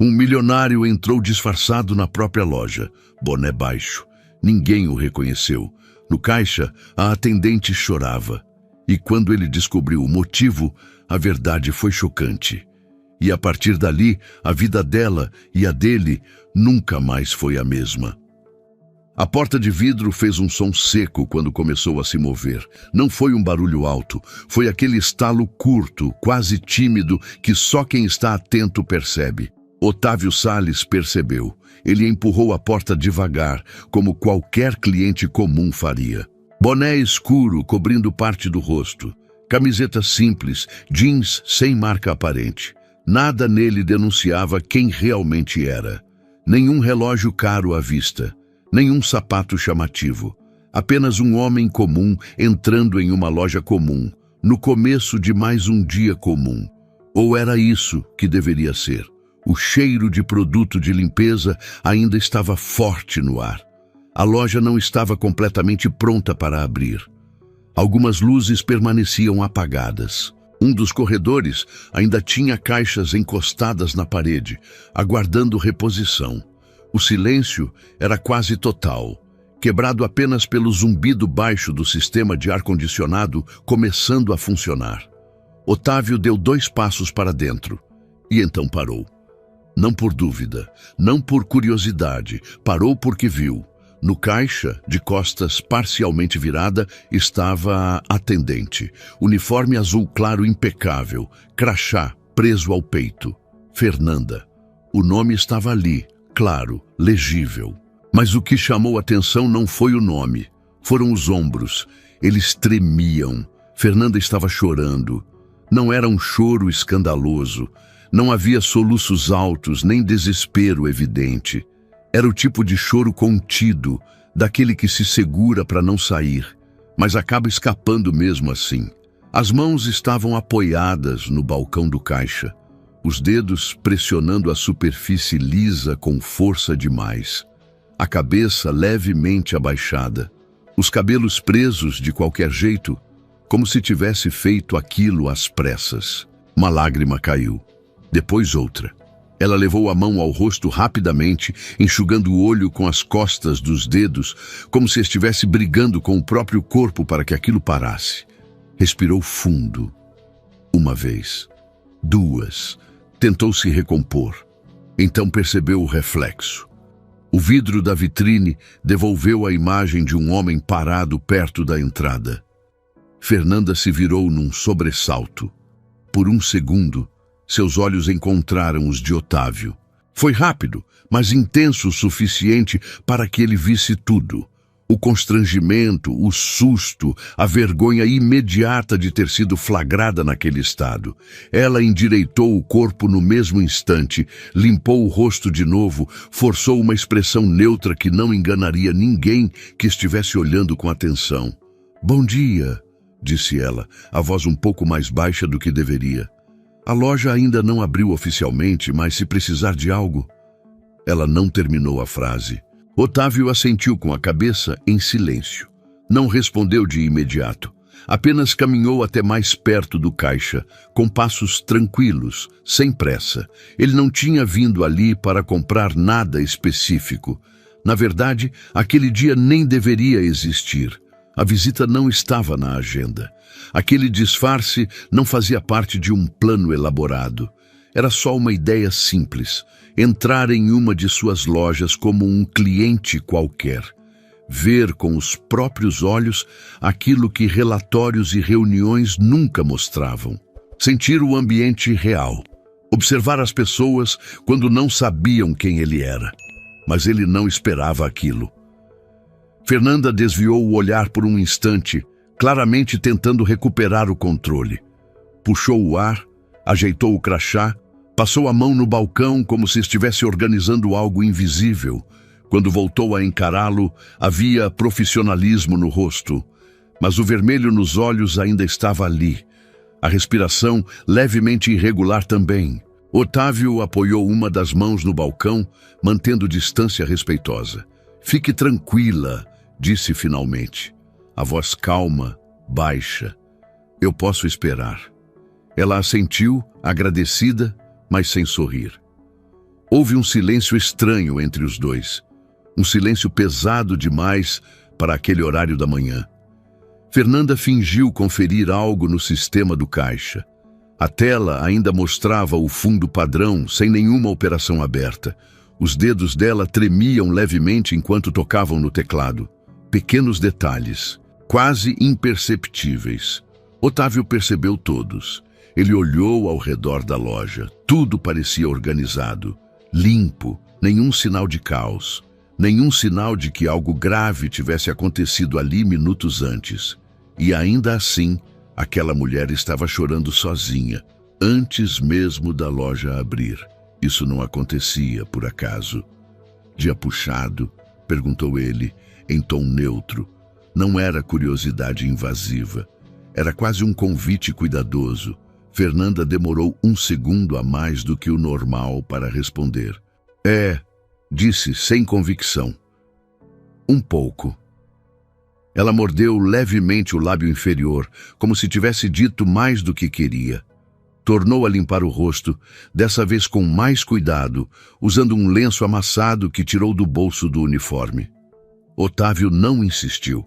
Um milionário entrou disfarçado na própria loja, boné baixo. Ninguém o reconheceu. No caixa, a atendente chorava. E quando ele descobriu o motivo, a verdade foi chocante. E a partir dali, a vida dela e a dele nunca mais foi a mesma. A porta de vidro fez um som seco quando começou a se mover. Não foi um barulho alto, foi aquele estalo curto, quase tímido, que só quem está atento percebe. Otávio Salles percebeu. Ele empurrou a porta devagar, como qualquer cliente comum faria. Boné escuro cobrindo parte do rosto. Camiseta simples, jeans sem marca aparente. Nada nele denunciava quem realmente era. Nenhum relógio caro à vista. Nenhum sapato chamativo. Apenas um homem comum entrando em uma loja comum, no começo de mais um dia comum. Ou era isso que deveria ser. O cheiro de produto de limpeza ainda estava forte no ar. A loja não estava completamente pronta para abrir. Algumas luzes permaneciam apagadas. Um dos corredores ainda tinha caixas encostadas na parede, aguardando reposição. O silêncio era quase total, quebrado apenas pelo zumbido baixo do sistema de ar-condicionado começando a funcionar. Otávio deu 2 passos para dentro e então parou. Não por dúvida, não por curiosidade, parou porque viu. No caixa, de costas parcialmente virada, estava a atendente. Uniforme azul claro impecável, crachá preso ao peito. Fernanda. O nome estava ali, claro, legível. Mas o que chamou atenção não foi o nome. Foram os ombros. Eles tremiam. Fernanda estava chorando. Não era um choro escandaloso. Não havia soluços altos, nem desespero evidente. Era o tipo de choro contido, daquele que se segura para não sair, mas acaba escapando mesmo assim. As mãos estavam apoiadas no balcão do caixa, os dedos pressionando a superfície lisa com força demais. A cabeça levemente abaixada, os cabelos presos de qualquer jeito, como se tivesse feito aquilo às pressas. Uma lágrima caiu. Depois outra. Ela levou a mão ao rosto rapidamente, enxugando o olho com as costas dos dedos, como se estivesse brigando com o próprio corpo para que aquilo parasse. Respirou fundo. 1 vez. 2. Tentou se recompor. Então percebeu o reflexo. O vidro da vitrine devolveu a imagem de um homem parado perto da entrada. Fernanda se virou num sobressalto. Por um segundo, seus olhos encontraram os de Otávio. Foi rápido, mas intenso o suficiente para que ele visse tudo. O constrangimento, o susto, a vergonha imediata de ter sido flagrada naquele estado. Ela endireitou o corpo no mesmo instante, limpou o rosto de novo, forçou uma expressão neutra que não enganaria ninguém que estivesse olhando com atenção. "Bom dia", disse ela, a voz um pouco mais baixa do que deveria. "A loja ainda não abriu oficialmente, mas se precisar de algo..." Ela não terminou a frase. Otávio assentiu com a cabeça em silêncio. Não respondeu de imediato. Apenas caminhou até mais perto do caixa, com passos tranquilos, sem pressa. Ele não tinha vindo ali para comprar nada específico. Na verdade, aquele dia nem deveria existir. A visita não estava na agenda. Aquele disfarce não fazia parte de um plano elaborado. Era só uma ideia simples. Entrar em uma de suas lojas como um cliente qualquer. Ver com os próprios olhos aquilo que relatórios e reuniões nunca mostravam. Sentir o ambiente real. Observar as pessoas quando não sabiam quem ele era. Mas ele não esperava aquilo. Fernanda desviou o olhar por um instante, claramente tentando recuperar o controle. Puxou o ar, ajeitou o crachá, passou a mão no balcão como se estivesse organizando algo invisível. Quando voltou a encará-lo, havia profissionalismo no rosto, mas o vermelho nos olhos ainda estava ali. A respiração levemente irregular também. Otávio apoiou uma das mãos no balcão, mantendo distância respeitosa. "Fique tranquila", disse finalmente. A voz calma, baixa. "Eu posso esperar." Ela assentiu, agradecida, mas sem sorrir. Houve um silêncio estranho entre os dois. Um silêncio pesado demais para aquele horário da manhã. Fernanda fingiu conferir algo no sistema do caixa. A tela ainda mostrava o fundo padrão, sem nenhuma operação aberta. Os dedos dela tremiam levemente enquanto tocavam no teclado. Pequenos detalhes, quase imperceptíveis. Otávio percebeu todos. Ele olhou ao redor da loja. Tudo parecia organizado, limpo, nenhum sinal de caos, nenhum sinal de que algo grave tivesse acontecido ali minutos antes. E ainda assim, aquela mulher estava chorando sozinha, antes mesmo da loja abrir. Isso não acontecia, por acaso. Dia puxado? Perguntou ele, em tom neutro. Não era curiosidade invasiva. Era quase um convite cuidadoso. Fernanda demorou 1 segundo a mais do que o normal para responder. Disse sem convicção. Um pouco. Ela mordeu levemente o lábio inferior, como se tivesse dito mais do que queria. Tornou a limpar o rosto, dessa vez com mais cuidado, usando um lenço amassado que tirou do bolso do uniforme. Otávio não insistiu.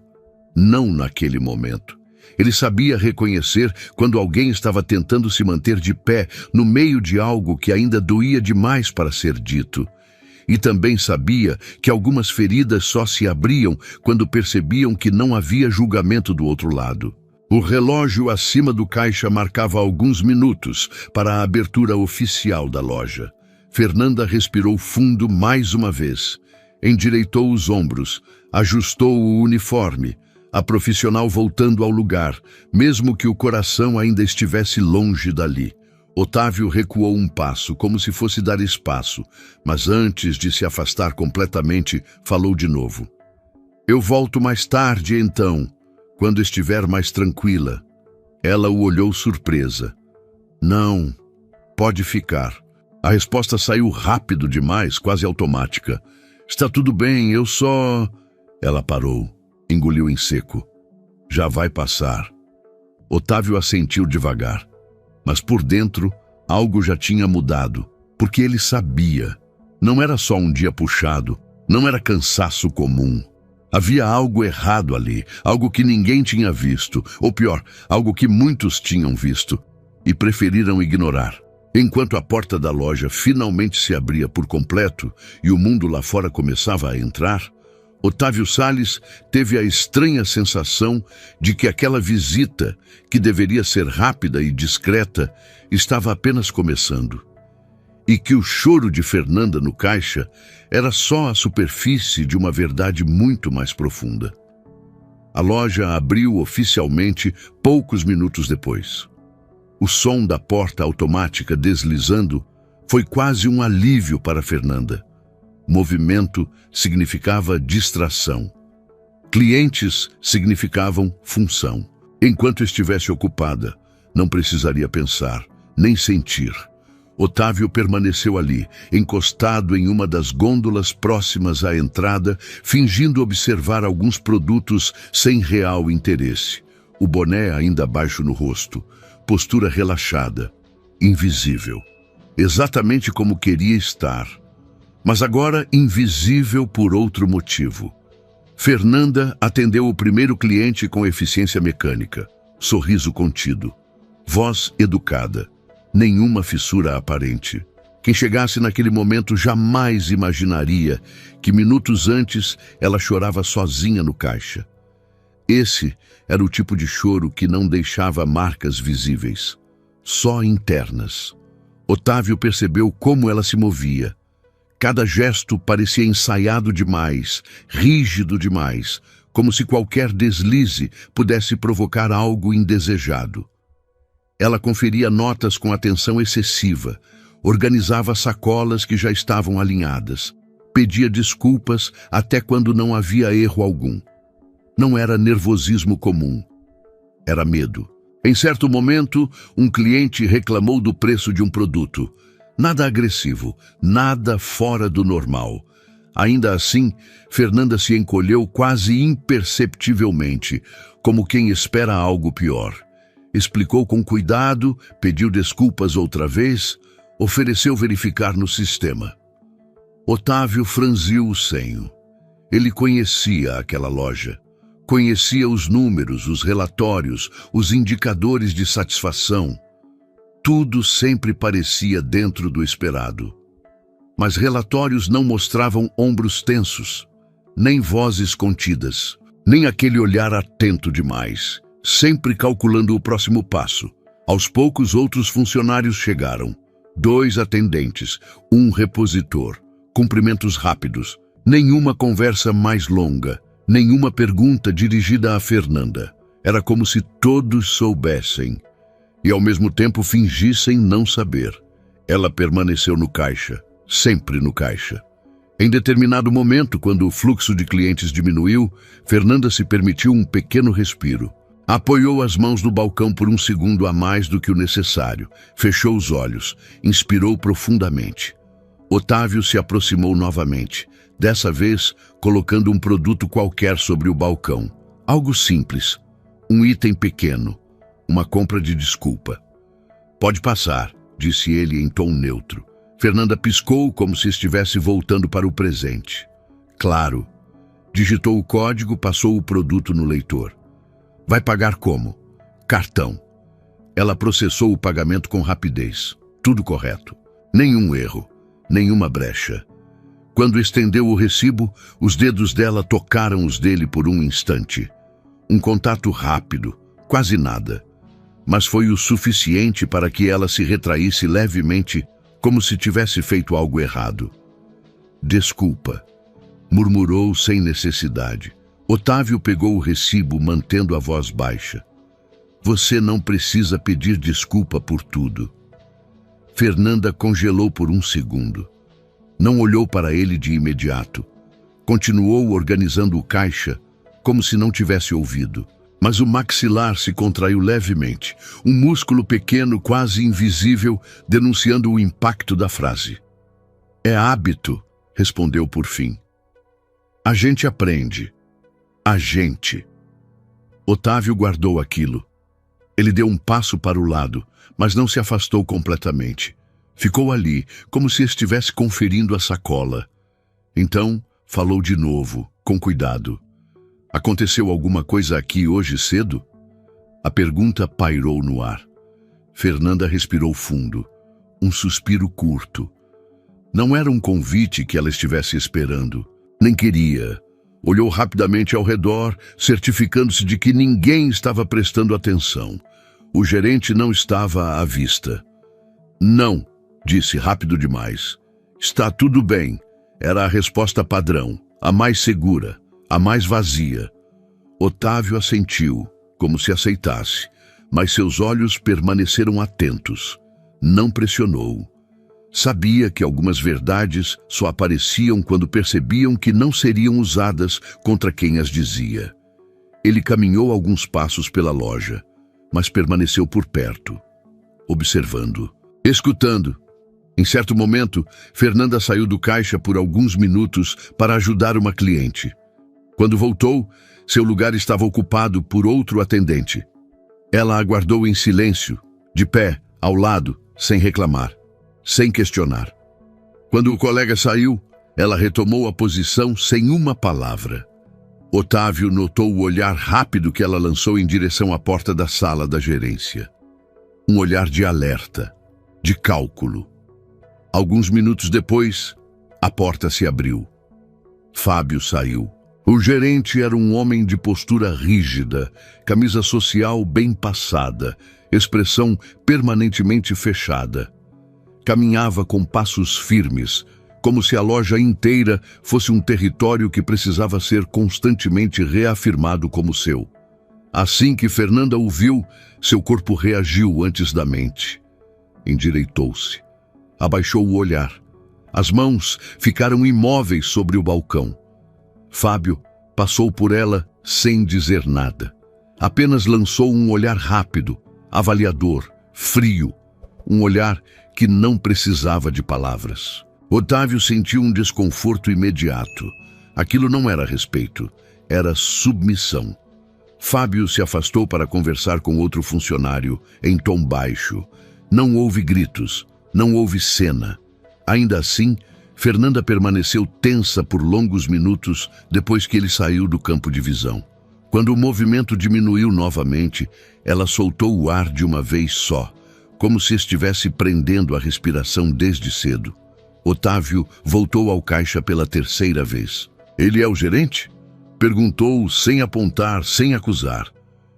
Não naquele momento. Ele sabia reconhecer quando alguém estava tentando se manter de pé no meio de algo que ainda doía demais para ser dito. E também sabia que algumas feridas só se abriam quando percebiam que não havia julgamento do outro lado. O relógio acima do caixa marcava alguns minutos para a abertura oficial da loja. Fernanda respirou fundo mais uma vez. Endireitou os ombros, ajustou o uniforme, a profissional voltando ao lugar, mesmo que o coração ainda estivesse longe dali. Otávio recuou um passo, como se fosse dar espaço, mas antes de se afastar completamente, falou de novo. Eu volto mais tarde, então, quando estiver mais tranquila. Ela o olhou surpresa. Não, pode ficar. A resposta saiu rápido demais, quase automática. Está tudo bem, eu só... Ela parou, engoliu em seco. Já vai passar. Otávio assentiu devagar. Mas por dentro, algo já tinha mudado, porque ele sabia. Não era só um dia puxado, não era cansaço comum. Havia algo errado ali, algo que ninguém tinha visto, ou pior, algo que muitos tinham visto, e preferiram ignorar. Enquanto a porta da loja finalmente se abria por completo e o mundo lá fora começava a entrar, Otávio Salles teve a estranha sensação de que aquela visita, que deveria ser rápida e discreta, estava apenas começando. E que o choro de Fernanda no caixa era só a superfície de uma verdade muito mais profunda. A loja abriu oficialmente poucos minutos depois. O som da porta automática deslizando foi quase um alívio para Fernanda. Movimento significava distração. Clientes significavam função. Enquanto estivesse ocupada, não precisaria pensar, nem sentir. Otávio permaneceu ali, encostado em uma das gôndolas próximas à entrada, fingindo observar alguns produtos sem real interesse. O boné ainda baixo no rosto, postura relaxada, invisível. Exatamente como queria estar. Mas agora invisível por outro motivo. Fernanda atendeu o primeiro cliente com eficiência mecânica, sorriso contido, voz educada, nenhuma fissura aparente. Quem chegasse naquele momento jamais imaginaria que minutos antes ela chorava sozinha no caixa. Esse era o tipo de choro que não deixava marcas visíveis, só internas. Otávio percebeu como ela se movia. Cada gesto parecia ensaiado demais, rígido demais, como se qualquer deslize pudesse provocar algo indesejado. Ela conferia notas com atenção excessiva, organizava sacolas que já estavam alinhadas, pedia desculpas até quando não havia erro algum. Não era nervosismo comum, era medo. Em certo momento, um cliente reclamou do preço de um produto. Nada agressivo, nada fora do normal. Ainda assim, Fernanda se encolheu quase imperceptivelmente, como quem espera algo pior. Explicou com cuidado, pediu desculpas outra vez, ofereceu verificar no sistema. Otávio franziu o senho. Ele conhecia aquela loja. Conhecia os números, os relatórios, os indicadores de satisfação. Tudo sempre parecia dentro do esperado. Mas relatórios não mostravam ombros tensos, nem vozes contidas, nem aquele olhar atento demais, sempre calculando o próximo passo. Aos poucos, outros funcionários chegaram. 2 atendentes, 1 repositor, cumprimentos rápidos, nenhuma conversa mais longa, nenhuma pergunta dirigida a Fernanda. Era como se todos soubessem e, ao mesmo tempo, fingissem não saber. Ela permaneceu no caixa, sempre no caixa. Em determinado momento, quando o fluxo de clientes diminuiu, Fernanda se permitiu um pequeno respiro. Apoiou as mãos no balcão por 1 segundo a mais do que o necessário, fechou os olhos, inspirou profundamente. Otávio se aproximou novamente, dessa vez colocando um produto qualquer sobre o balcão. Algo simples, um item pequeno, uma compra de desculpa. "Pode passar", disse ele em tom neutro. Fernanda piscou como se estivesse voltando para o presente. "Claro." Digitou o código, passou o produto no leitor. "Vai pagar como?" "Cartão." Ela processou o pagamento com rapidez. Tudo correto. Nenhum erro, nenhuma brecha. Quando estendeu o recibo, os dedos dela tocaram os dele por um instante. Um contato rápido, quase nada. Mas foi o suficiente para que ela se retraísse levemente, como se tivesse feito algo errado. "Desculpa", murmurou sem necessidade. Otávio pegou o recibo, mantendo a voz baixa. "Você não precisa pedir desculpa por tudo." Fernanda congelou por 1 segundo. Não olhou para ele de imediato. Continuou organizando o caixa, como se não tivesse ouvido. Mas o maxilar se contraiu levemente, um músculo pequeno, quase invisível, denunciando o impacto da frase. "É hábito", respondeu por fim. "A gente aprende. A gente." Otávio guardou aquilo. Ele deu um passo para o lado, mas não se afastou completamente. Ficou ali, como se estivesse conferindo a sacola. Então, falou de novo, com cuidado. "Aconteceu alguma coisa aqui hoje cedo?" A pergunta pairou no ar. Fernanda respirou fundo, um suspiro curto. Não era um convite que ela estivesse esperando, nem queria. Olhou rapidamente ao redor, certificando-se de que ninguém estava prestando atenção. O gerente não estava à vista. "Não", disse rápido demais. "Está tudo bem." Era a resposta padrão, a mais segura, a mais vazia. Otávio assentiu, como se aceitasse, mas seus olhos permaneceram atentos. Não pressionou. Sabia que algumas verdades só apareciam quando percebiam que não seriam usadas contra quem as dizia. Ele caminhou alguns passos pela loja, mas permaneceu por perto, observando, escutando. Em certo momento, Fernanda saiu do caixa por alguns minutos para ajudar uma cliente. Quando voltou, seu lugar estava ocupado por outro atendente. Ela aguardou em silêncio, de pé, ao lado, sem reclamar, sem questionar. Quando o colega saiu, ela retomou a posição sem uma palavra. Otávio notou o olhar rápido que ela lançou em direção à porta da sala da gerência. Um olhar de alerta, de cálculo. Alguns minutos depois, a porta se abriu. Fábio saiu. O gerente era um homem de postura rígida, camisa social bem passada, expressão permanentemente fechada. Caminhava com passos firmes, como se a loja inteira fosse um território que precisava ser constantemente reafirmado como seu. Assim que Fernanda o viu, seu corpo reagiu antes da mente. Endireitou-se. Abaixou o olhar. As mãos ficaram imóveis sobre o balcão. Fábio passou por ela sem dizer nada. Apenas lançou um olhar rápido, avaliador, frio. Um olhar que não precisava de palavras. Otávio sentiu um desconforto imediato. Aquilo não era respeito, era submissão. Fábio se afastou para conversar com outro funcionário, em tom baixo. Não houve gritos, não houve cena. Ainda assim, Fernanda permaneceu tensa por longos minutos depois que ele saiu do campo de visão. Quando o movimento diminuiu novamente, ela soltou o ar de uma vez só, como se estivesse prendendo a respiração desde cedo. Otávio voltou ao caixa pela terceira vez. "Ele é o gerente?" Perguntou sem apontar, sem acusar.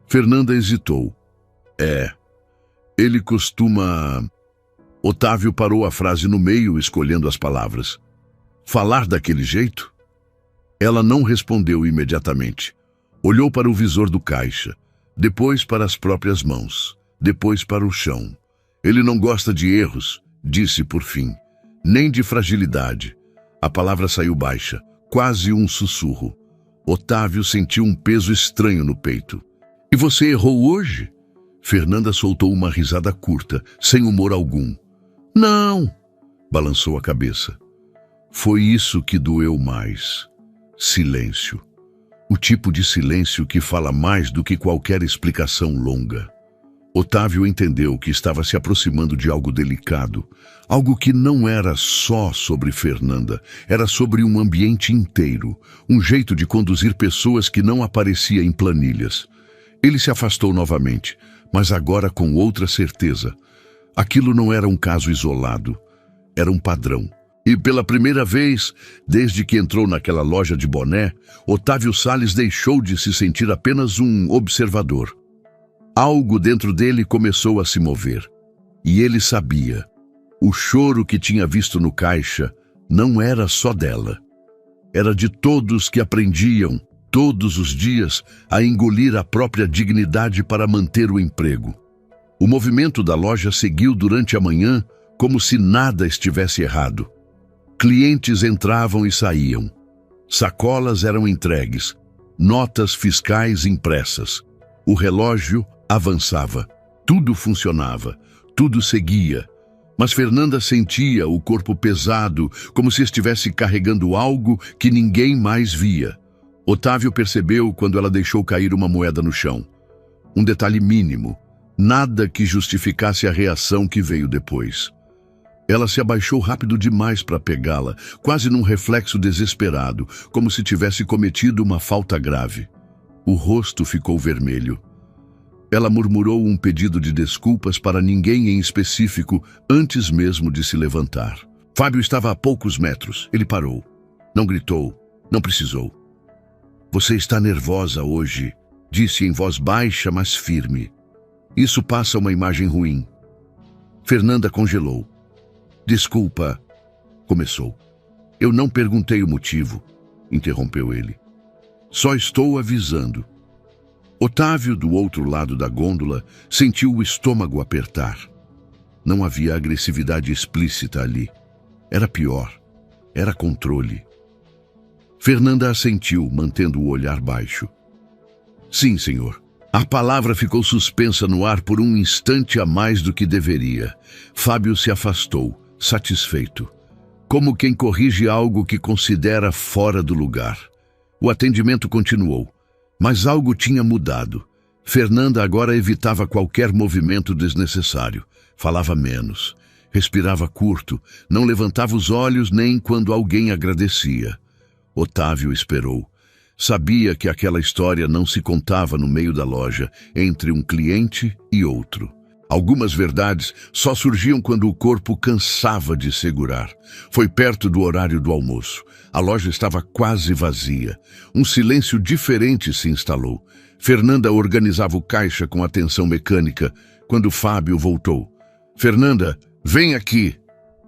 Fernanda hesitou. "É. Ele costuma..." Otávio parou a frase no meio, escolhendo as palavras. "Falar daquele jeito?" Ela não respondeu imediatamente. Olhou para o visor do caixa, depois para as próprias mãos, depois para o chão. "Ele não gosta de erros", disse por fim. "Nem de fragilidade." A palavra saiu baixa, quase um sussurro. Otávio sentiu um peso estranho no peito. "E você errou hoje?" Fernanda soltou uma risada curta, sem humor algum. "Não", balançou a cabeça. Foi isso que doeu mais. Silêncio. O tipo de silêncio que fala mais do que qualquer explicação longa. Otávio entendeu que estava se aproximando de algo delicado, algo que não era só sobre Fernanda, era sobre um ambiente inteiro, um jeito de conduzir pessoas que não aparecia em planilhas. Ele se afastou novamente, mas agora com outra certeza. Aquilo não era um caso isolado, era um padrão. E pela primeira vez, desde que entrou naquela loja de boné, Otávio Salles deixou de se sentir apenas um observador. Algo dentro dele começou a se mover. E ele sabia. O choro que tinha visto no caixa não era só dela. Era de todos que aprendiam, todos os dias, a engolir a própria dignidade para manter o emprego. O movimento da loja seguiu durante a manhã como se nada estivesse errado. Clientes entravam e saíam. Sacolas eram entregues. Notas fiscais impressas. O relógio avançava. Tudo funcionava. Tudo seguia. Mas Fernanda sentia o corpo pesado, como se estivesse carregando algo que ninguém mais via. Otávio percebeu quando ela deixou cair uma moeda no chão. Um detalhe mínimo. Nada que justificasse a reação que veio depois. Ela se abaixou rápido demais para pegá-la, quase num reflexo desesperado, como se tivesse cometido uma falta grave. O rosto ficou vermelho. Ela murmurou um pedido de desculpas para ninguém em específico antes mesmo de se levantar. Fábio estava a poucos metros. Ele parou. Não gritou. Não precisou. "Você está nervosa hoje", disse em voz baixa, mas firme. "Isso passa uma imagem ruim." Fernanda congelou. "Desculpa", começou. "Eu não perguntei o motivo", interrompeu ele. "Só estou avisando." Otávio, do outro lado da gôndola, sentiu o estômago apertar. Não havia agressividade explícita ali. Era pior. Era controle. Fernanda assentiu, mantendo o olhar baixo. "Sim, senhor." A palavra ficou suspensa no ar por um instante a mais do que deveria. Fábio se afastou, satisfeito. Como quem corrige algo que considera fora do lugar. O atendimento continuou, mas algo tinha mudado. Fernanda agora evitava qualquer movimento desnecessário. Falava menos. Respirava curto. Não levantava os olhos nem quando alguém agradecia. Otávio esperou. Sabia que aquela história não se contava no meio da loja, entre um cliente e outro. Algumas verdades só surgiam quando o corpo cansava de segurar. Foi perto do horário do almoço. A loja estava quase vazia. Um silêncio diferente se instalou. Fernanda organizava o caixa com atenção mecânica quando Fábio voltou. "Fernanda, vem aqui!"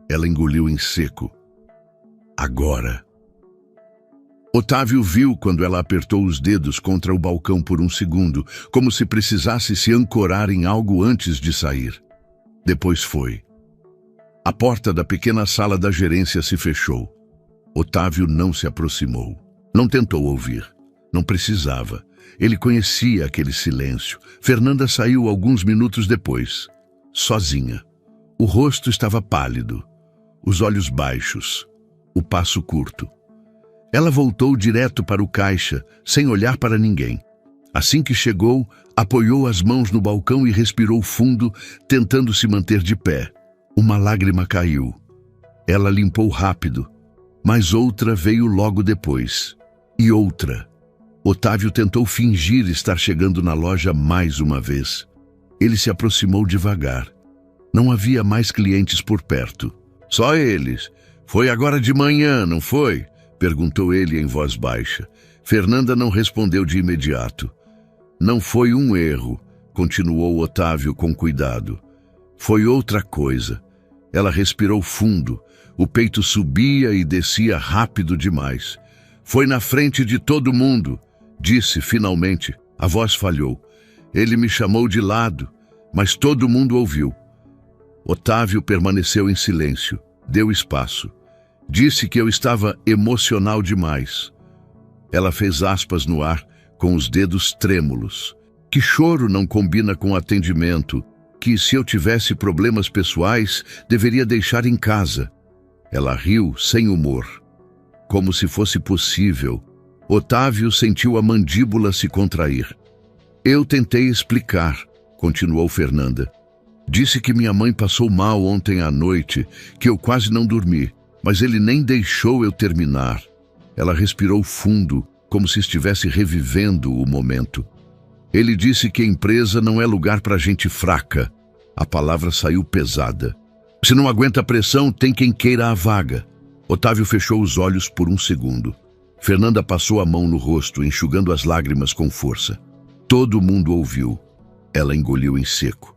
Ela engoliu em seco. "Agora." Otávio viu quando ela apertou os dedos contra o balcão por um segundo, como se precisasse se ancorar em algo antes de sair. Depois foi. A porta da pequena sala da gerência se fechou. Otávio não se aproximou. Não tentou ouvir. Não precisava. Ele conhecia aquele silêncio. Fernanda saiu alguns minutos depois, sozinha. O rosto estava pálido, os olhos baixos, o passo curto. Ela voltou direto para o caixa, sem olhar para ninguém. Assim que chegou, apoiou as mãos no balcão e respirou fundo, tentando se manter de pé. Uma lágrima caiu. Ela limpou rápido, Mas outra veio logo depois. E outra. Otávio tentou fingir estar chegando na loja mais uma vez. Ele se aproximou devagar. Não havia mais clientes por perto. Só eles. Foi agora de manhã, não foi? Perguntou ele em voz baixa. Fernanda não respondeu de imediato. Não foi um erro, continuou Otávio com cuidado. Foi outra coisa. Ela respirou fundo. O peito subia e descia rápido demais. Foi na frente de todo mundo, disse finalmente. A voz falhou. Ele me chamou de lado, mas todo mundo ouviu. Otávio permaneceu em silêncio, deu espaço. Disse que eu estava emocional demais. Ela fez aspas no ar, com os dedos trêmulos. Que choro não combina com atendimento, que se eu tivesse problemas pessoais, deveria deixar em casa. Ela riu sem humor. Como se fosse possível. Otávio sentiu a mandíbula se contrair. Eu tentei explicar, continuou Fernanda. Disse que minha mãe passou mal ontem à noite, que eu quase não dormi, mas ele nem deixou eu terminar. Ela respirou fundo, como se estivesse revivendo o momento. Ele disse que a empresa não é lugar para gente fraca. A palavra saiu pesada. Se não aguenta a pressão, tem quem queira a vaga. Otávio fechou os olhos por um segundo. Fernanda passou a mão no rosto, enxugando as lágrimas com força. Todo mundo ouviu. Ela engoliu em seco.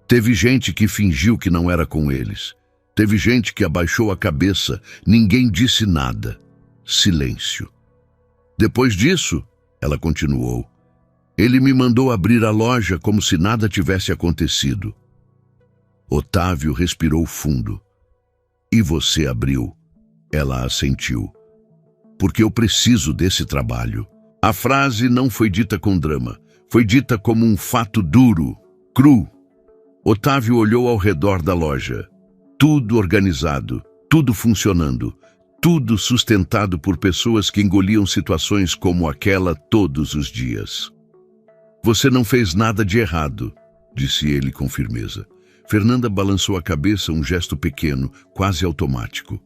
Teve gente que fingiu que não era com eles. Teve gente que abaixou a cabeça. Ninguém disse nada. Silêncio. Depois disso, ela continuou, ele me mandou abrir a loja como se nada tivesse acontecido. Otávio respirou fundo. E você abriu? Ela assentiu. Porque eu preciso desse trabalho. A frase não foi dita com drama. Foi dita como um fato duro, cru. Otávio olhou ao redor da loja. Tudo organizado, tudo funcionando, tudo sustentado por pessoas que engoliam situações como aquela todos os dias. Você não fez nada de errado, disse ele com firmeza. Fernanda balançou a cabeça, um gesto pequeno, quase automático.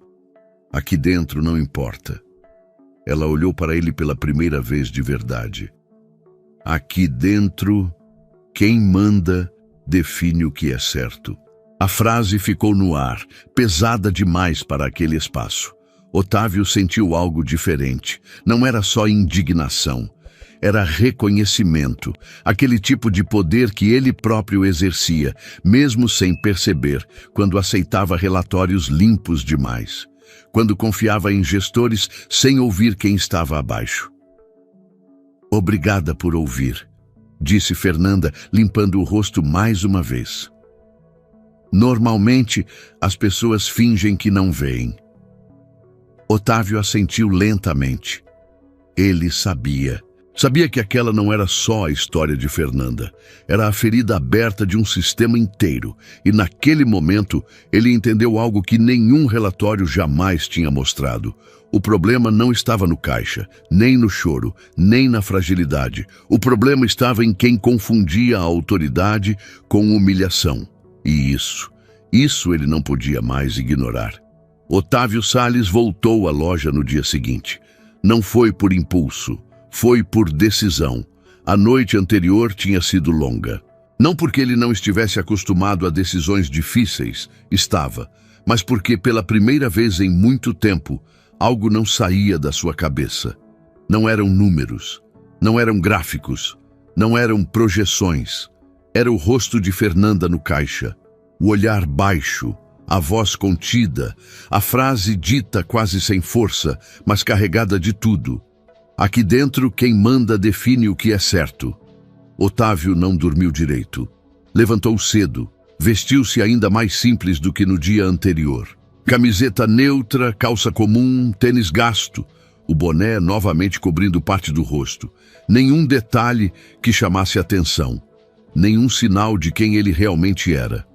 Aqui dentro não importa. Ela olhou para ele pela primeira vez de verdade. Aqui dentro, quem manda define o que é certo. A frase ficou no ar, pesada demais para aquele espaço. Otávio sentiu algo diferente. Não era só indignação. Era reconhecimento, aquele tipo de poder que ele próprio exercia, mesmo sem perceber, quando aceitava relatórios limpos demais, quando confiava em gestores sem ouvir quem estava abaixo. Obrigada por ouvir, disse Fernanda, limpando o rosto mais uma vez. Normalmente, as pessoas fingem que não veem. Otávio assentiu lentamente. Ele sabia. Sabia que aquela não era só a história de Fernanda. Era a ferida aberta de um sistema inteiro. E naquele momento, ele entendeu algo que nenhum relatório jamais tinha mostrado. O problema não estava no caixa, nem no choro, nem na fragilidade. O problema estava em quem confundia a autoridade com humilhação. E isso ele não podia mais ignorar. Otávio Salles voltou à loja no dia seguinte. Não foi por impulso. Foi por decisão. A noite anterior tinha sido longa. Não porque ele não estivesse acostumado a decisões difíceis, estava, mas porque pela primeira vez em muito tempo, algo não saía da sua cabeça. Não eram números, não eram gráficos, não eram projeções. Era o rosto de Fernanda no caixa, o olhar baixo, a voz contida, a frase dita quase sem força, mas carregada de tudo. Aqui dentro, quem manda define o que é certo. Otávio não dormiu direito. Levantou cedo, vestiu-se ainda mais simples do que no dia anterior. Camiseta neutra, calça comum, tênis gasto, o boné novamente cobrindo parte do rosto. Nenhum detalhe que chamasse atenção. Nenhum sinal de quem ele realmente era.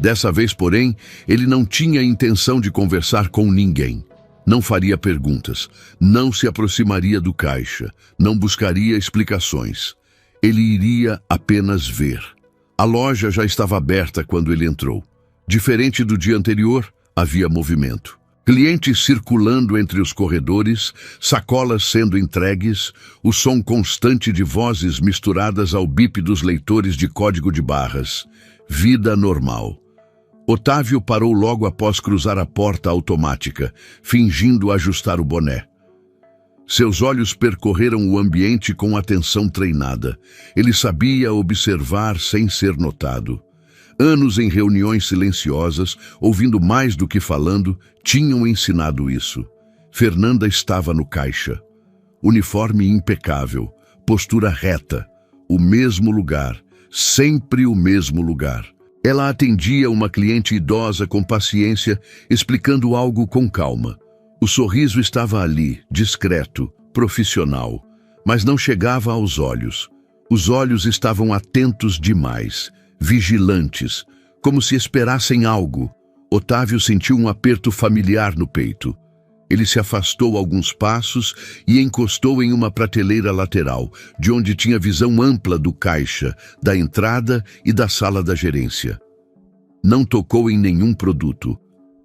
Dessa vez, porém, ele não tinha intenção de conversar com ninguém. Não faria perguntas, não se aproximaria do caixa, não buscaria explicações. Ele iria apenas ver. A loja já estava aberta quando ele entrou. Diferente do dia anterior, havia movimento. Clientes circulando entre os corredores, sacolas sendo entregues, o som constante de vozes misturadas ao bip dos leitores de código de barras. Vida normal. Otávio parou logo após cruzar a porta automática, fingindo ajustar o boné. Seus olhos percorreram o ambiente com atenção treinada. Ele sabia observar sem ser notado. Anos em reuniões silenciosas, ouvindo mais do que falando, tinham ensinado isso. Fernanda estava no caixa. Uniforme impecável, postura reta, o mesmo lugar, sempre o mesmo lugar. Ela atendia uma cliente idosa com paciência, explicando algo com calma. O sorriso estava ali, discreto, profissional, mas não chegava aos olhos. Os olhos estavam atentos demais, vigilantes, como se esperassem algo. Otávio sentiu um aperto familiar no peito. Ele se afastou alguns passos e encostou em uma prateleira lateral, de onde tinha visão ampla do caixa, da entrada e da sala da gerência. Não tocou em nenhum produto.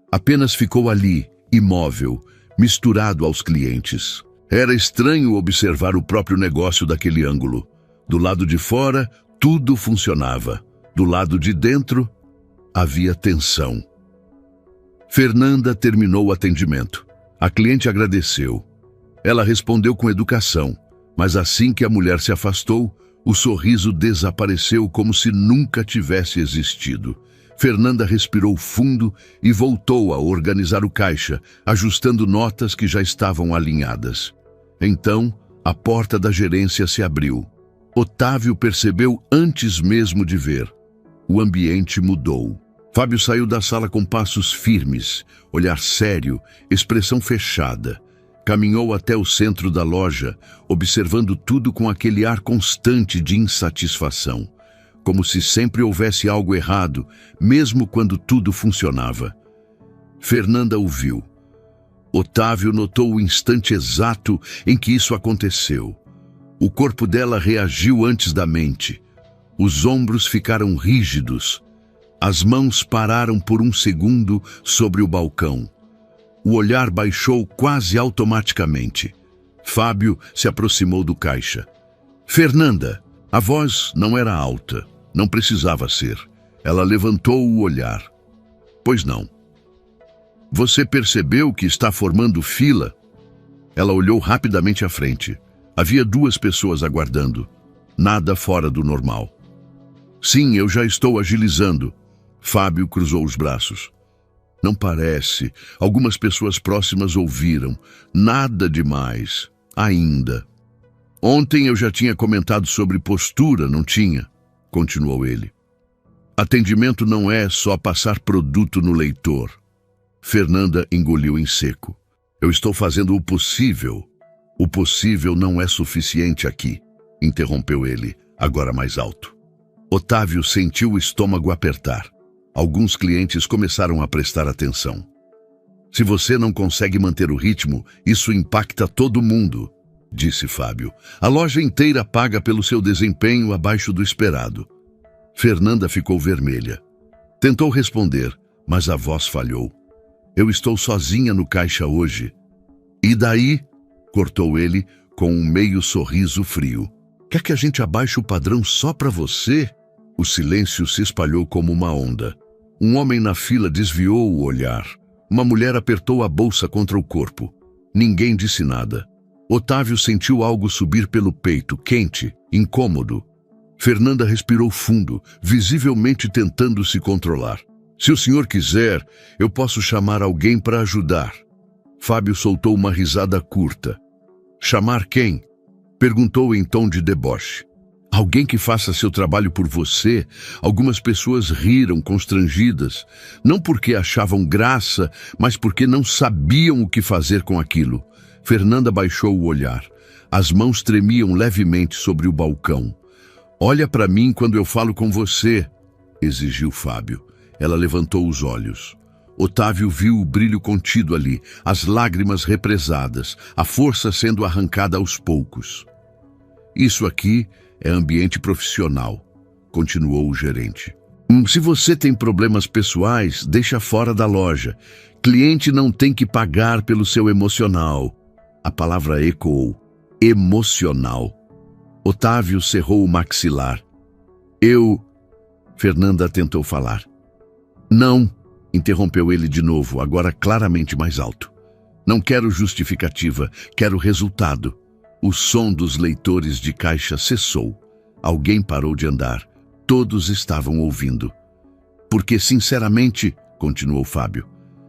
Apenas ficou ali, imóvel, misturado aos clientes. Era estranho observar o próprio negócio daquele ângulo. Do lado de fora, tudo funcionava. Do lado de dentro, havia tensão. Fernanda terminou o atendimento. A cliente agradeceu. Ela respondeu com educação, mas assim que a mulher se afastou, o sorriso desapareceu como se nunca tivesse existido. Fernanda respirou fundo e voltou a organizar o caixa, ajustando notas que já estavam alinhadas. Então, a porta da gerência se abriu. Otávio percebeu antes mesmo de ver. O ambiente mudou. Fábio saiu da sala com passos firmes, olhar sério, expressão fechada. Caminhou até o centro da loja, observando tudo com aquele ar constante de insatisfação, como se sempre houvesse algo errado, mesmo quando tudo funcionava. Fernanda o viu. Otávio notou o instante exato em que isso aconteceu. O corpo dela reagiu antes da mente. Os ombros ficaram rígidos. As mãos pararam por um segundo sobre o balcão. O olhar baixou quase automaticamente. Fábio se aproximou do caixa. Fernanda! A voz não era alta, não precisava ser. Ela levantou o olhar. Pois não. Você percebeu que está formando fila? Ela olhou rapidamente à frente. Havia 2 pessoas aguardando. Nada fora do normal. Sim, eu já estou agilizando. Fábio cruzou os braços. Não parece. Algumas pessoas próximas ouviram. Nada demais. Ainda. Ontem eu já tinha comentado sobre postura, não tinha? Continuou ele. Atendimento não é só passar produto no leitor. Fernanda engoliu em seco. Eu estou fazendo o possível. O possível não é suficiente aqui, interrompeu ele, agora mais alto. Otávio sentiu o estômago apertar. Alguns clientes começaram a prestar atenção. Se você não consegue manter o ritmo, isso impacta todo mundo, disse Fábio. A loja inteira paga pelo seu desempenho abaixo do esperado. Fernanda ficou vermelha. Tentou responder, mas a voz falhou. Eu estou sozinha no caixa hoje. E daí? Cortou ele com um meio sorriso frio. Quer que a gente abaixe o padrão só para você? O silêncio se espalhou como uma onda. Um homem na fila desviou o olhar. Uma mulher apertou a bolsa contra o corpo. Ninguém disse nada. Otávio sentiu algo subir pelo peito, quente, incômodo. Fernanda respirou fundo, visivelmente tentando se controlar. Se o senhor quiser, eu posso chamar alguém para ajudar. Fábio soltou uma risada curta. Chamar quem? Perguntou em tom de deboche. Alguém que faça seu trabalho por você? Algumas pessoas riram constrangidas, não porque achavam graça, mas porque não sabiam o que fazer com aquilo. Fernanda baixou o olhar. As mãos tremiam levemente sobre o balcão. Olha para mim quando eu falo com você, exigiu Fábio. Ela levantou os olhos. Otávio viu o brilho contido ali, as lágrimas represadas, a força sendo arrancada aos poucos. Isso aqui é ambiente profissional, continuou o gerente. Se você tem problemas pessoais, deixa fora da loja. Cliente não tem que pagar pelo seu emocional. A palavra ecoou. Emocional. Otávio cerrou o maxilar. Fernanda tentou falar. Não, interrompeu ele de novo, agora claramente mais alto. Não quero justificativa, quero resultado. O som dos leitores de caixa cessou. Alguém parou de andar. Todos estavam ouvindo. Porque, sinceramente, continuou Fábio,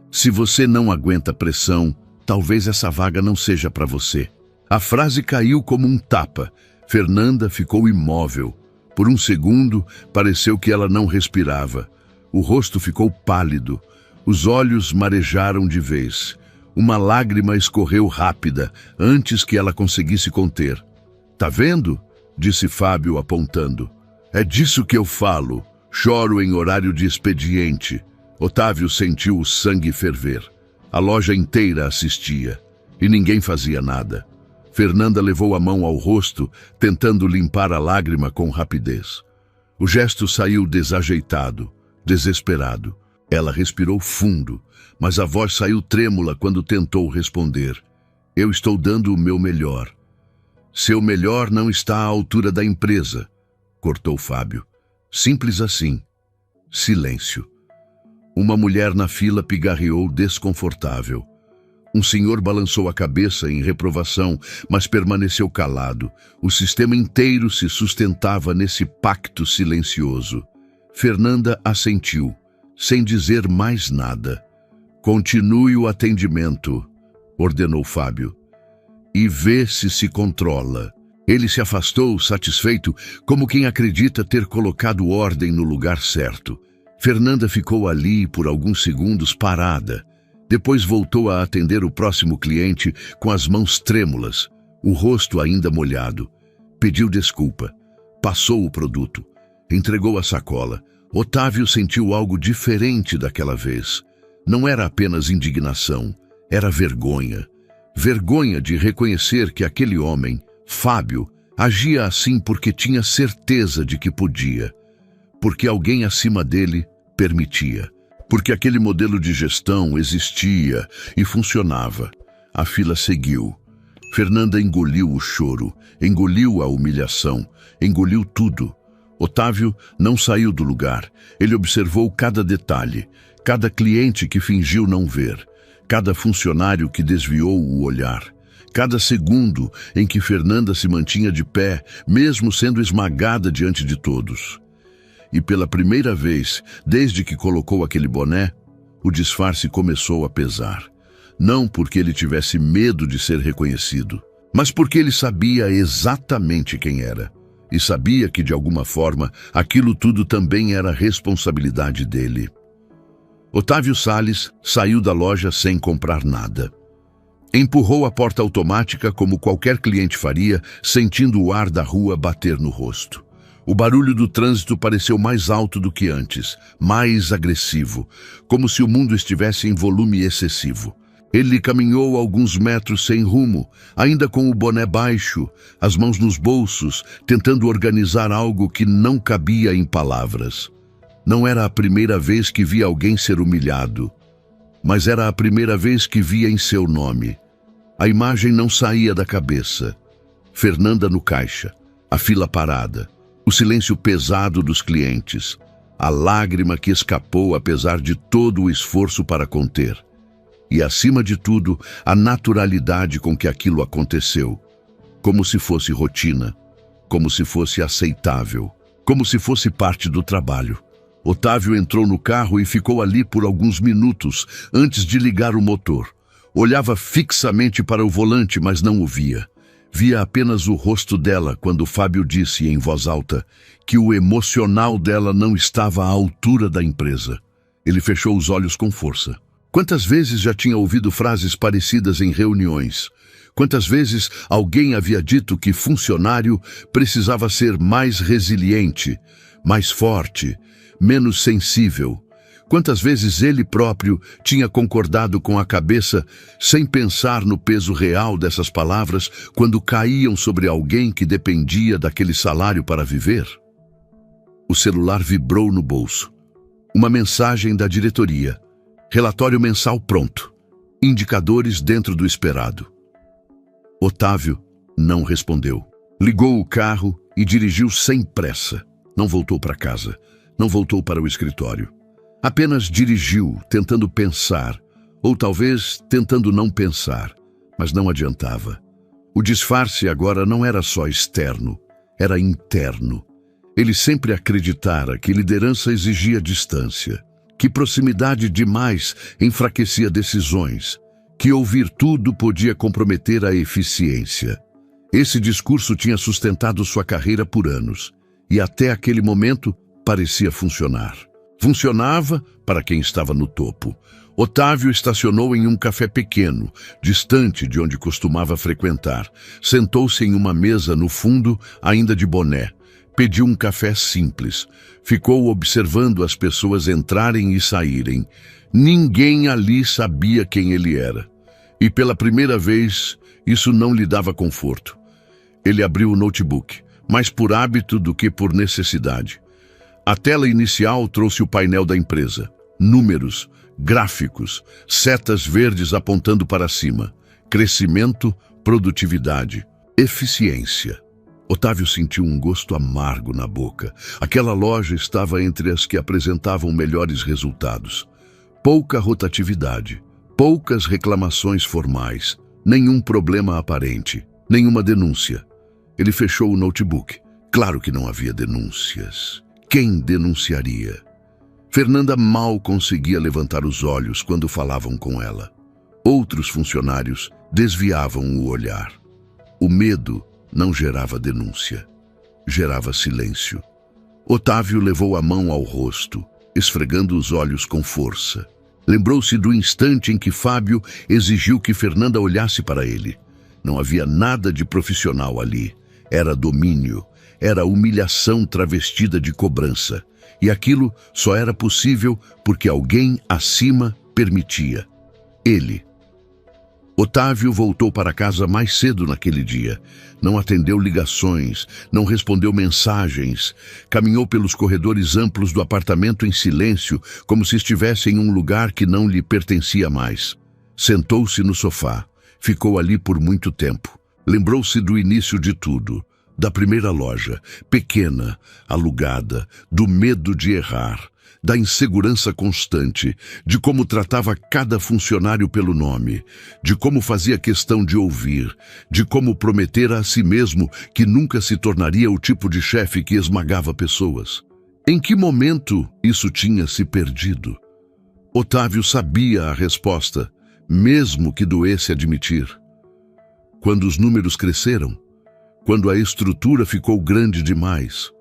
se você não aguenta pressão, talvez essa vaga não seja para você. A frase caiu como um tapa. Fernanda ficou imóvel. Por um segundo, pareceu que ela não respirava. O rosto ficou pálido. Os olhos marejaram de vez. Uma lágrima escorreu rápida, antes que ela conseguisse conter. Tá vendo? Disse Fábio apontando. É disso que eu falo. Choro em horário de expediente. Otávio sentiu o sangue ferver. A loja inteira assistia. E ninguém fazia nada. Fernanda levou a mão ao rosto, tentando limpar a lágrima com rapidez. O gesto saiu desajeitado, desesperado. Ela respirou fundo, mas a voz saiu trêmula quando tentou responder. Eu estou dando o meu melhor. Seu melhor não está à altura da empresa, cortou Fábio. Simples assim. Silêncio. Uma mulher na fila pigarreou desconfortável. Um senhor balançou a cabeça em reprovação, mas permaneceu calado. O sistema inteiro se sustentava nesse pacto silencioso. Fernanda assentiu, sem dizer mais nada. Continue o atendimento, ordenou Fábio. E vê se controla. Ele se afastou, satisfeito, como quem acredita ter colocado ordem no lugar certo. Fernanda ficou ali por alguns segundos parada. Depois voltou a atender o próximo cliente com as mãos trêmulas, o rosto ainda molhado. Pediu desculpa. Passou o produto. Entregou a sacola. Otávio sentiu algo diferente daquela vez. Não era apenas indignação, era vergonha. Vergonha de reconhecer que aquele homem, Fábio, agia assim porque tinha certeza de que podia. Porque alguém acima dele permitia. Porque aquele modelo de gestão existia e funcionava. A fila seguiu. Fernanda engoliu o choro, engoliu a humilhação, engoliu tudo. Otávio não saiu do lugar. Ele observou cada detalhe, cada cliente que fingiu não ver, cada funcionário que desviou o olhar, cada segundo em que Fernanda se mantinha de pé, mesmo sendo esmagada diante de todos. E pela primeira vez, desde que colocou aquele boné, o disfarce começou a pesar. Não porque ele tivesse medo de ser reconhecido, mas porque ele sabia exatamente quem era. E sabia que, de alguma forma, aquilo tudo também era responsabilidade dele. Otávio Salles saiu da loja sem comprar nada. Empurrou a porta automática como qualquer cliente faria, sentindo o ar da rua bater no rosto. O barulho do trânsito pareceu mais alto do que antes, mais agressivo, como se o mundo estivesse em volume excessivo. Ele caminhou alguns metros sem rumo, ainda com o boné baixo, as mãos nos bolsos, tentando organizar algo que não cabia em palavras. Não era a primeira vez que via alguém ser humilhado, mas era a primeira vez que via em seu nome. A imagem não saía da cabeça. Fernanda no caixa, a fila parada, o silêncio pesado dos clientes, a lágrima que escapou apesar de todo o esforço para conter. E, acima de tudo, a naturalidade com que aquilo aconteceu. Como se fosse rotina, como se fosse aceitável, como se fosse parte do trabalho. Otávio entrou no carro e ficou ali por alguns minutos antes de ligar o motor. Olhava fixamente para o volante, mas não o via. Via apenas o rosto dela quando Fábio disse em voz alta que o emocional dela não estava à altura da empresa. Ele fechou os olhos com força. Quantas vezes já tinha ouvido frases parecidas em reuniões? Quantas vezes alguém havia dito que funcionário precisava ser mais resiliente, mais forte, menos sensível? Quantas vezes ele próprio tinha concordado com a cabeça sem pensar no peso real dessas palavras quando caíam sobre alguém que dependia daquele salário para viver? O celular vibrou no bolso. Uma mensagem da diretoria. Relatório mensal pronto. Indicadores dentro do esperado. Otávio não respondeu. Ligou o carro e dirigiu sem pressa. Não voltou para casa. Não voltou para o escritório. Apenas dirigiu, tentando pensar, ou talvez tentando não pensar, mas não adiantava. O disfarce agora não era só externo, era interno. Ele sempre acreditara que liderança exigia distância, que proximidade demais enfraquecia decisões, que ouvir tudo podia comprometer a eficiência. Esse discurso tinha sustentado sua carreira por anos, e até aquele momento parecia funcionar. Funcionava para quem estava no topo. Otávio estacionou em um café pequeno, distante de onde costumava frequentar. Sentou-se em uma mesa no fundo, ainda de boné. Pediu um café simples. Ficou observando as pessoas entrarem e saírem. Ninguém ali sabia quem ele era. E pela primeira vez, isso não lhe dava conforto. Ele abriu o notebook, mais por hábito do que por necessidade. A tela inicial trouxe o painel da empresa. Números, gráficos, setas verdes apontando para cima. Crescimento, produtividade, eficiência. Otávio sentiu um gosto amargo na boca. Aquela loja estava entre as que apresentavam melhores resultados. Pouca rotatividade, poucas reclamações formais, nenhum problema aparente, nenhuma denúncia. Ele fechou o notebook. Claro que não havia denúncias. Quem denunciaria? Fernanda mal conseguia levantar os olhos quando falavam com ela. Outros funcionários desviavam o olhar. O medo não gerava denúncia, gerava silêncio. Otávio levou a mão ao rosto, esfregando os olhos com força. Lembrou-se do instante em que Fábio exigiu que Fernanda olhasse para ele. Não havia nada de profissional ali. Era domínio, era humilhação travestida de cobrança. E aquilo só era possível porque alguém acima permitia. Ele. Otávio voltou para casa mais cedo naquele dia. Não atendeu ligações, não respondeu mensagens. Caminhou pelos corredores amplos do apartamento em silêncio, como se estivesse em um lugar que não lhe pertencia mais. Sentou-se no sofá. Ficou ali por muito tempo. Lembrou-se do início de tudo. Da primeira loja, pequena, alugada, do medo de errar, da insegurança constante, de como tratava cada funcionário pelo nome, de como fazia questão de ouvir, de como prometera a si mesmo que nunca se tornaria o tipo de chefe que esmagava pessoas. Em que momento isso tinha se perdido? Otávio sabia a resposta, mesmo que doesse admitir. Quando os números cresceram, quando a estrutura ficou grande demais,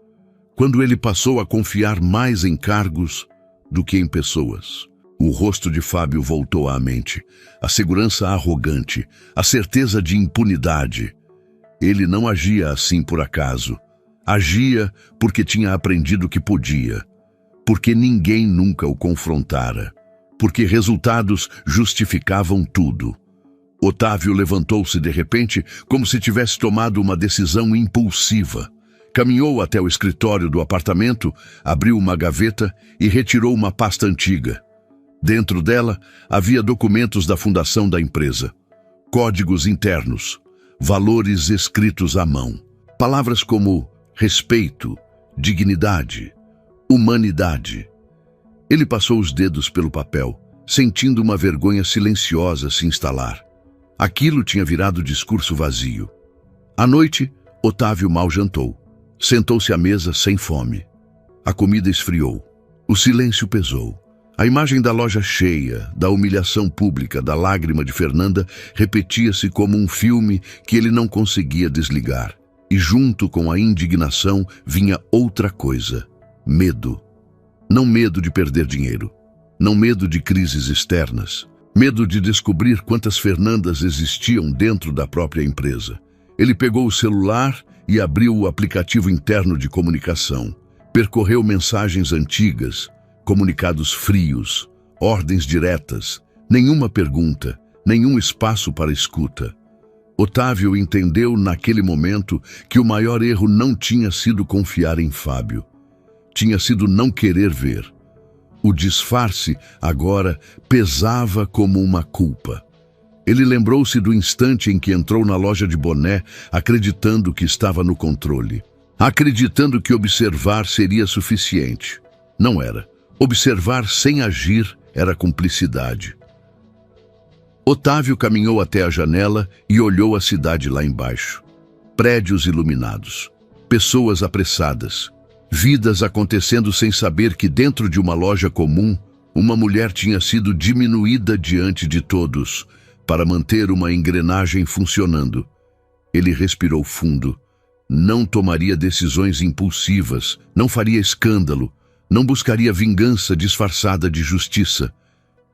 quando ele passou a confiar mais em cargos do que em pessoas. O rosto de Fábio voltou à mente, a segurança arrogante, a certeza de impunidade. Ele não agia assim por acaso. Agia porque tinha aprendido que podia, porque ninguém nunca o confrontara, porque resultados justificavam tudo. Otávio levantou-se de repente, como se tivesse tomado uma decisão impulsiva. Caminhou até o escritório do apartamento, abriu uma gaveta e retirou uma pasta antiga. Dentro dela havia documentos da fundação da empresa, códigos internos, valores escritos à mão, palavras como respeito, dignidade, humanidade. Ele passou os dedos pelo papel, sentindo uma vergonha silenciosa se instalar. Aquilo tinha virado discurso vazio. À noite, Otávio mal jantou. Sentou-se à mesa sem fome. A comida esfriou. O silêncio pesou. A imagem da loja cheia, da humilhação pública, da lágrima de Fernanda repetia-se como um filme que ele não conseguia desligar. E junto com a indignação vinha outra coisa: medo. Não medo de perder dinheiro. Não medo de crises externas. Medo de descobrir quantas Fernandas existiam dentro da própria empresa. Ele pegou o celular e abriu o aplicativo interno de comunicação. Percorreu mensagens antigas, comunicados frios, ordens diretas, nenhuma pergunta, nenhum espaço para escuta. Otávio entendeu naquele momento que o maior erro não tinha sido confiar em Fábio. Tinha sido não querer ver. O disfarce, agora, pesava como uma culpa. Ele lembrou-se do instante em que entrou na loja de boné, acreditando que estava no controle. Acreditando que observar seria suficiente. Não era. Observar sem agir era cumplicidade. Otávio caminhou até a janela e olhou a cidade lá embaixo. Prédios iluminados. Pessoas apressadas. Vidas acontecendo sem saber que dentro de uma loja comum, uma mulher tinha sido diminuída diante de todos para manter uma engrenagem funcionando. Ele respirou fundo. Não tomaria decisões impulsivas, não faria escândalo, não buscaria vingança disfarçada de justiça,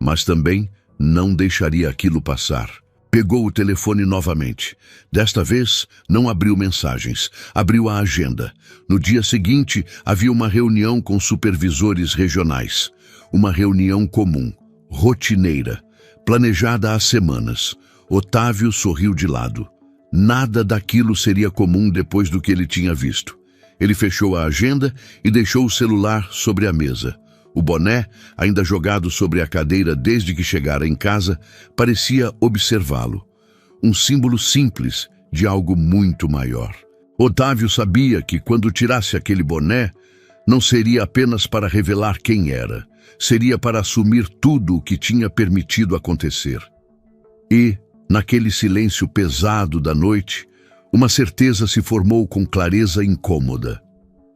mas também não deixaria aquilo passar. Pegou o telefone novamente. Desta vez, não abriu mensagens, abriu a agenda. No dia seguinte, havia uma reunião com supervisores regionais. Uma reunião comum, rotineira, planejada há semanas. Otávio sorriu de lado. Nada daquilo seria comum depois do que ele tinha visto. Ele fechou a agenda e deixou o celular sobre a mesa. O boné, ainda jogado sobre a cadeira desde que chegara em casa, parecia observá-lo. Um símbolo simples de algo muito maior. Otávio sabia que quando tirasse aquele boné, não seria apenas para revelar quem era, seria para assumir tudo o que tinha permitido acontecer. E, naquele silêncio pesado da noite, uma certeza se formou com clareza incômoda.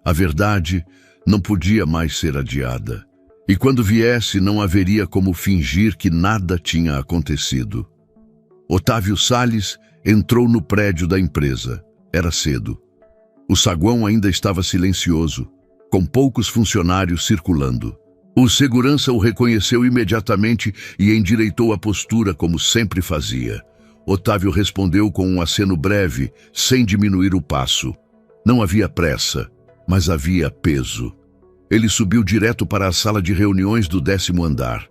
A verdade não podia mais ser adiada. E quando viesse, não haveria como fingir que nada tinha acontecido. Otávio Salles entrou no prédio da empresa. Era cedo. O saguão ainda estava silencioso, com poucos funcionários circulando. O segurança o reconheceu imediatamente e endireitou a postura como sempre fazia. Otávio respondeu com um aceno breve, sem diminuir o passo. Não havia pressa, mas havia peso. Ele subiu direto para a sala de reuniões do 10º andar.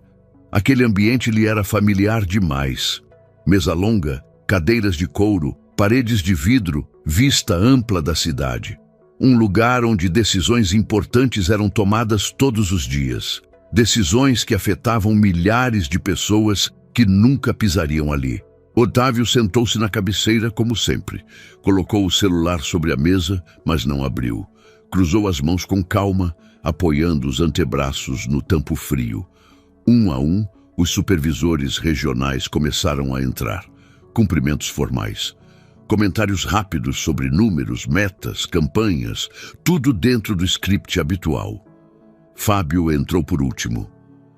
Aquele ambiente lhe era familiar demais. Mesa longa, cadeiras de couro, paredes de vidro, vista ampla da cidade. Um lugar onde decisões importantes eram tomadas todos os dias. Decisões que afetavam milhares de pessoas que nunca pisariam ali. Otávio sentou-se na cabeceira como sempre. Colocou o celular sobre a mesa, mas não abriu. Cruzou as mãos com calma, apoiando os antebraços no tampo frio. Um a um, os supervisores regionais começaram a entrar. Cumprimentos formais. Comentários rápidos sobre números, metas, campanhas, tudo dentro do script habitual. Fábio entrou por último.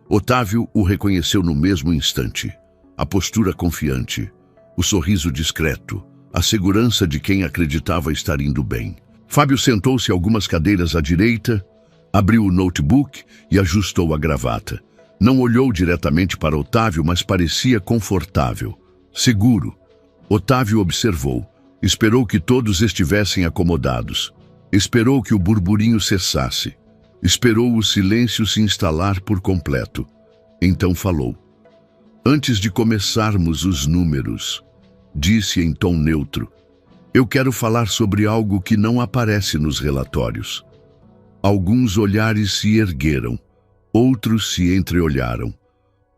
Otávio o reconheceu no mesmo instante. A postura confiante, o sorriso discreto, a segurança de quem acreditava estar indo bem. Fábio sentou-se algumas cadeiras à direita, abriu o notebook e ajustou a gravata. Não olhou diretamente para Otávio, mas parecia confortável, seguro. Otávio observou. Esperou que todos estivessem acomodados. Esperou que o burburinho cessasse. Esperou o silêncio se instalar por completo. Então falou. Antes de começarmos os números, disse em tom neutro, eu quero falar sobre algo que não aparece nos relatórios. Alguns olhares se ergueram, outros se entreolharam.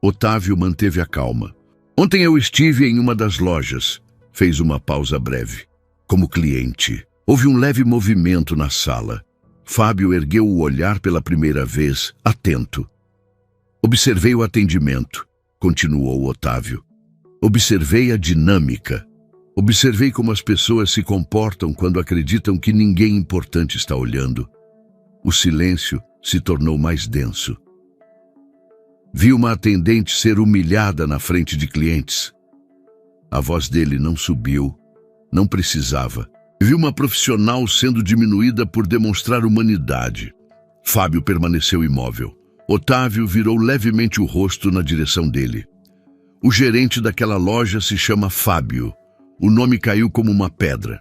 Otávio manteve a calma. Ontem eu estive em uma das lojas. Fez uma pausa breve. Como cliente, houve um leve movimento na sala. Fábio ergueu o olhar pela primeira vez, atento. Observei o atendimento, continuou Otávio. Observei a dinâmica. Observei como as pessoas se comportam quando acreditam que ninguém importante está olhando. O silêncio se tornou mais denso. Vi uma atendente ser humilhada na frente de clientes. A voz dele não subiu, não precisava. Vi uma profissional sendo diminuída por demonstrar humanidade. Fábio permaneceu imóvel. Otávio virou levemente o rosto na direção dele. O gerente daquela loja se chama Fábio. O nome caiu como uma pedra.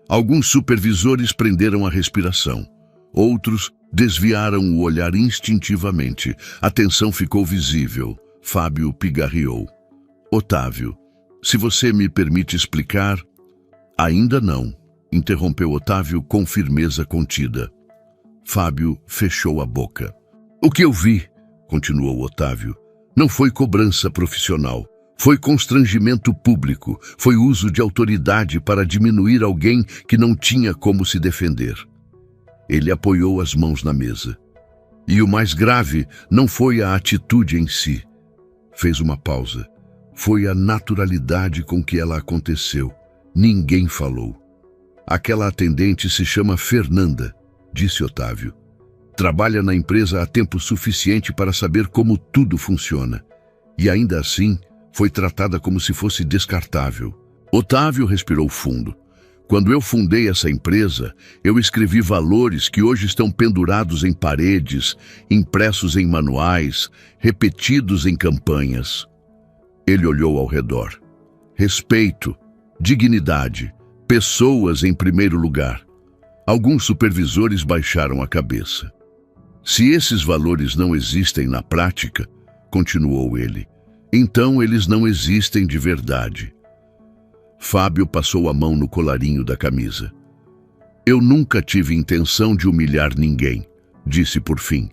Alguns supervisores prenderam a respiração. Outros desviaram o olhar instintivamente. A tensão ficou visível. Fábio pigarreou. Otávio, se você me permite explicar... Ainda não, interrompeu Otávio com firmeza contida. Fábio fechou a boca. O que eu vi, continuou Otávio. Não foi cobrança profissional. Foi constrangimento público. Foi uso de autoridade para diminuir alguém que não tinha como se defender. Ele apoiou as mãos na mesa. E o mais grave não foi a atitude em si. Fez uma pausa. Foi a naturalidade com que ela aconteceu. Ninguém falou. Aquela atendente se chama Fernanda, disse Otávio. Trabalha na empresa há tempo suficiente para saber como tudo funciona. E ainda assim, foi tratada como se fosse descartável. Otávio respirou fundo. Quando eu fundei essa empresa, eu escrevi valores que hoje estão pendurados em paredes, impressos em manuais, repetidos em campanhas. Ele olhou ao redor. Respeito, dignidade, pessoas em primeiro lugar. Alguns supervisores baixaram a cabeça. Se esses valores não existem na prática, continuou ele, então eles não existem de verdade. Fábio passou a mão no colarinho da camisa. Eu nunca tive intenção de humilhar ninguém, disse por fim.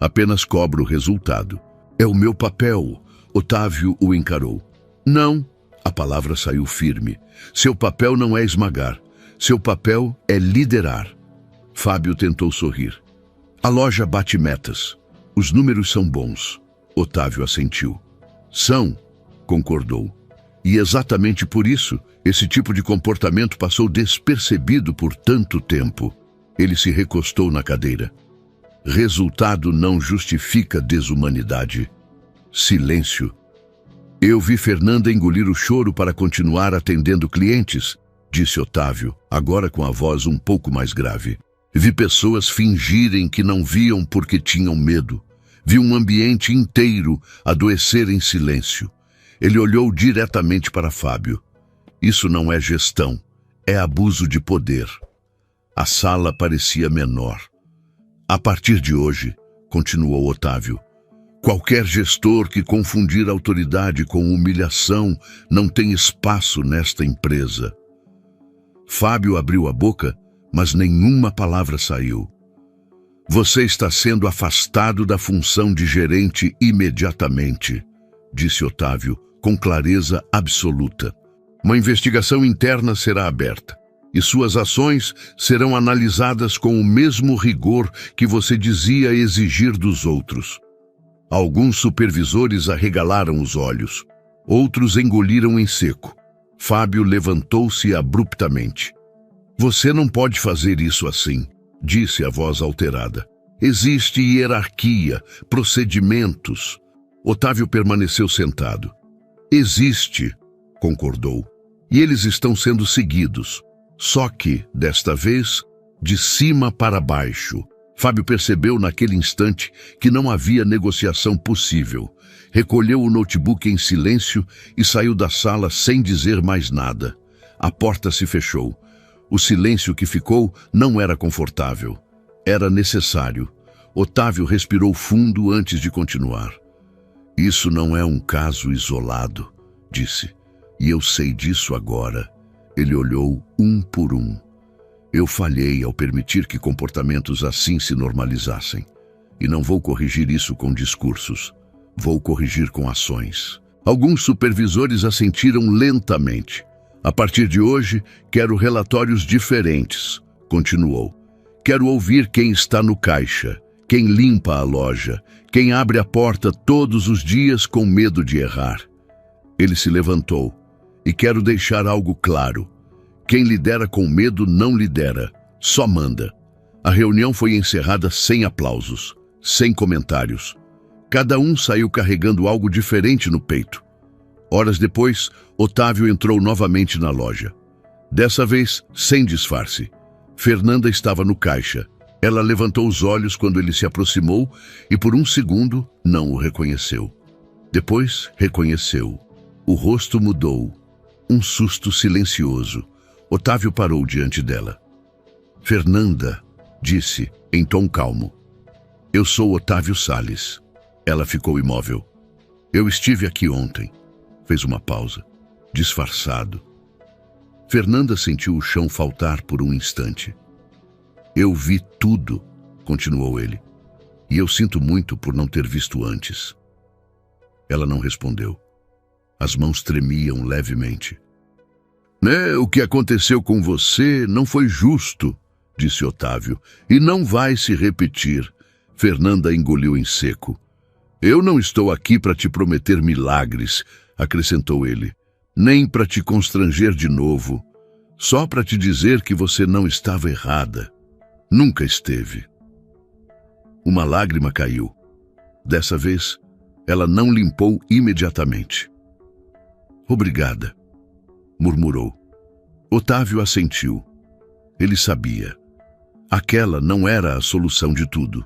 Apenas cobro o resultado. É o meu papel. Otávio o encarou. Não, a palavra saiu firme. Seu papel não é esmagar. Seu papel é liderar. Fábio tentou sorrir. A loja bate metas. Os números são bons. Otávio assentiu. São, concordou. E exatamente por isso, esse tipo de comportamento passou despercebido por tanto tempo. Ele se recostou na cadeira. Resultado não justifica desumanidade. Silêncio. Eu vi Fernanda engolir o choro para continuar atendendo clientes, disse Otávio, agora com a voz um pouco mais grave. Vi pessoas fingirem que não viam porque tinham medo. Vi um ambiente inteiro adoecer em silêncio. Ele olhou diretamente para Fábio. Isso não é gestão, é abuso de poder. A sala parecia menor. A partir de hoje, continuou Otávio, qualquer gestor que confundir autoridade com humilhação não tem espaço nesta empresa. Fábio abriu a boca, mas nenhuma palavra saiu. Você está sendo afastado da função de gerente imediatamente, disse Otávio, com clareza absoluta. Uma investigação interna será aberta, e suas ações serão analisadas com o mesmo rigor que você dizia exigir dos outros. Alguns supervisores arregalaram os olhos, outros engoliram em seco. Fábio levantou-se abruptamente. Você não pode fazer isso assim, disse a voz alterada. Existe hierarquia, procedimentos. Otávio permaneceu sentado. Existe, concordou, e eles estão sendo seguidos. Só que, desta vez, de cima para baixo. Fábio percebeu naquele instante que não havia negociação possível. Recolheu o notebook em silêncio e saiu da sala sem dizer mais nada. A porta se fechou. O silêncio que ficou não era confortável. Era necessário. Otávio respirou fundo antes de continuar. Isso não é um caso isolado, disse. E eu sei disso agora. Ele olhou um por um. Eu falhei ao permitir que comportamentos assim se normalizassem. E não vou corrigir isso com discursos. Vou corrigir com ações. Alguns supervisores assentiram lentamente. A partir de hoje, quero relatórios diferentes, continuou. Quero ouvir quem está no caixa, quem limpa a loja, quem abre a porta todos os dias com medo de errar. Ele se levantou. E quero deixar algo claro. Quem lidera com medo não lidera, só manda. A reunião foi encerrada sem aplausos, sem comentários. Cada um saiu carregando algo diferente no peito. Horas depois, Otávio entrou novamente na loja. Dessa vez, sem disfarce. Fernanda estava no caixa. Ela levantou os olhos quando ele se aproximou e por um segundo não o reconheceu. Depois, reconheceu. O rosto mudou. Um susto silencioso. Otávio parou diante dela. Fernanda, disse, em tom calmo. Eu sou Otávio Salles. Ela ficou imóvel. Eu estive aqui ontem. Fez uma pausa. Disfarçado. Fernanda sentiu o chão faltar por um instante. Eu vi tudo, continuou ele. E eu sinto muito por não ter visto antes. Ela não respondeu. As mãos tremiam levemente. O que aconteceu com você não foi justo, disse Otávio, e não vai se repetir. Fernanda engoliu em seco. Eu não estou aqui para te prometer milagres, acrescentou ele, nem para te constranger de novo, só para te dizer que você não estava errada. Nunca esteve. Uma lágrima caiu. Dessa vez, ela não limpou imediatamente. Obrigada, murmurou. Otávio assentiu. Ele sabia. Aquela não era a solução de tudo,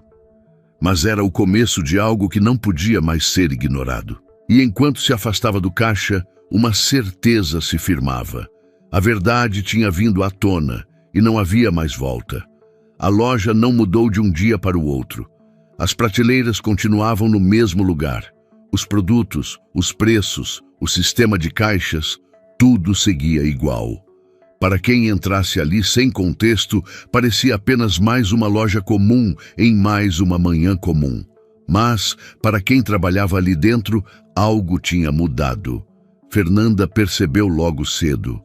mas era o começo de algo que não podia mais ser ignorado. E enquanto se afastava do caixa, uma certeza se firmava. A verdade tinha vindo à tona e não havia mais volta. A loja não mudou de um dia para o outro. As prateleiras continuavam no mesmo lugar. Os produtos, os preços, o sistema de caixas, tudo seguia igual. Para quem entrasse ali sem contexto, parecia apenas mais uma loja comum em mais uma manhã comum. Mas, para quem trabalhava ali dentro, algo tinha mudado. Fernanda percebeu logo cedo.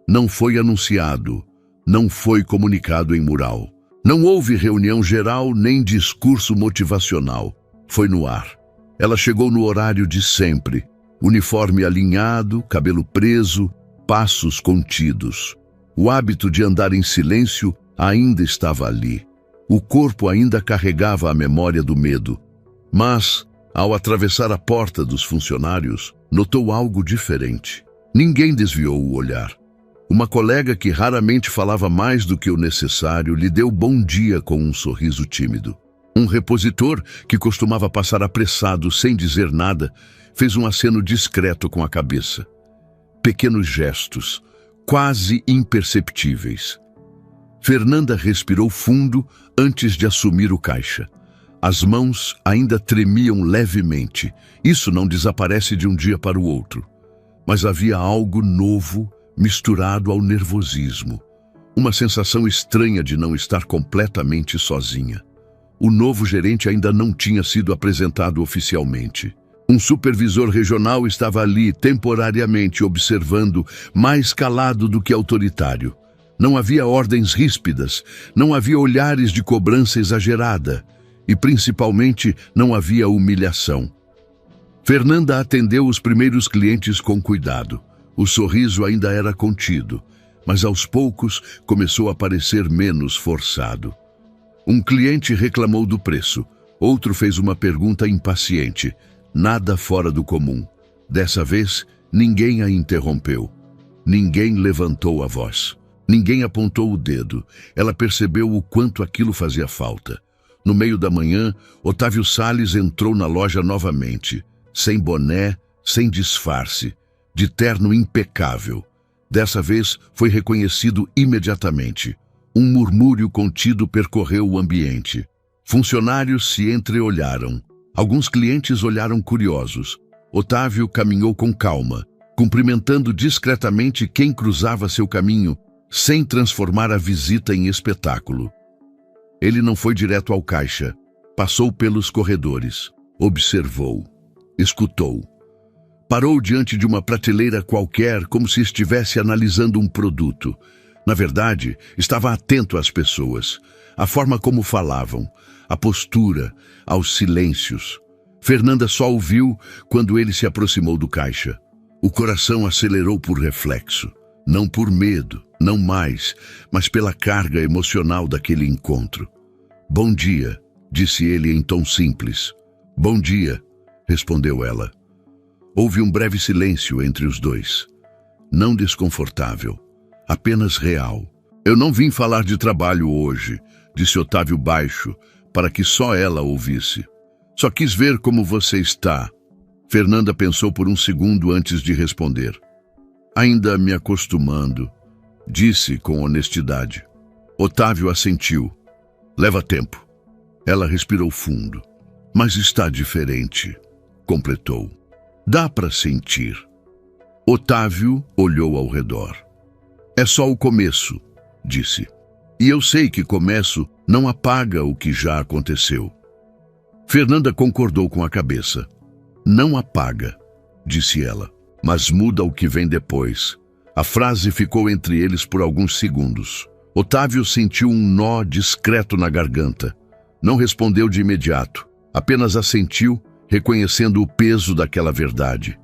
Não foi anunciado, não foi comunicado em mural. Não houve reunião geral nem discurso motivacional. Foi no ar. Ela chegou no horário de sempre. Uniforme alinhado, cabelo preso, passos contidos. O hábito de andar em silêncio ainda estava ali. O corpo ainda carregava a memória do medo. Mas, ao atravessar a porta dos funcionários, notou algo diferente. Ninguém desviou o olhar. Uma colega que raramente falava mais do que o necessário lhe deu bom dia com um sorriso tímido. Um repositor, que costumava passar apressado sem dizer nada, fez um aceno discreto com a cabeça. Pequenos gestos, quase imperceptíveis. Fernanda respirou fundo antes de assumir o caixa. As mãos ainda tremiam levemente. Isso não desaparece de um dia para o outro. Mas havia algo novo misturado ao nervosismo. Uma sensação estranha de não estar completamente sozinha. O novo gerente ainda não tinha sido apresentado oficialmente. Um supervisor regional estava ali temporariamente observando, mais calado do que autoritário. Não havia ordens ríspidas, não havia olhares de cobrança exagerada e, principalmente, não havia humilhação. Fernanda atendeu os primeiros clientes com cuidado. O sorriso ainda era contido, mas aos poucos começou a parecer menos forçado. Um cliente reclamou do preço, outro fez uma pergunta impaciente, nada fora do comum. Dessa vez, ninguém a interrompeu. Ninguém levantou a voz. Ninguém apontou o dedo. Ela percebeu o quanto aquilo fazia falta. No meio da manhã, Otávio Salles entrou na loja novamente, sem boné, sem disfarce, de terno impecável. Dessa vez, foi reconhecido imediatamente. Um murmúrio contido percorreu o ambiente. Funcionários se entreolharam. Alguns clientes olharam curiosos. Otávio caminhou com calma, cumprimentando discretamente quem cruzava seu caminho, sem transformar a visita em espetáculo. Ele não foi direto ao caixa. Passou pelos corredores. Observou. Escutou. Parou diante de uma prateleira qualquer, como se estivesse analisando um produto. Na verdade, estava atento às pessoas, à forma como falavam, à postura, aos silêncios. Fernanda só ouviu quando ele se aproximou do caixa. O coração acelerou por reflexo. Não por medo, não mais, mas pela carga emocional daquele encontro. "Bom dia", disse ele em tom simples. "Bom dia", respondeu ela. Houve um breve silêncio entre os dois. Não desconfortável, apenas real. "Eu não vim falar de trabalho hoje", disse Otávio baixo, para que só ela ouvisse. "Só quis ver como você está." Fernanda pensou por um segundo antes de responder. "Ainda me acostumando", disse com honestidade. Otávio assentiu. "Leva tempo." Ela respirou fundo. "Mas está diferente", completou. "Dá para sentir." Otávio olhou ao redor. "É só o começo", disse. "E eu sei que começo não apaga o que já aconteceu." Fernanda concordou com a cabeça. Não apaga, disse ela, mas muda o que vem depois. A frase ficou entre eles por alguns segundos. Otávio sentiu um nó discreto na garganta. Não respondeu de imediato, apenas assentiu, reconhecendo o peso daquela verdade.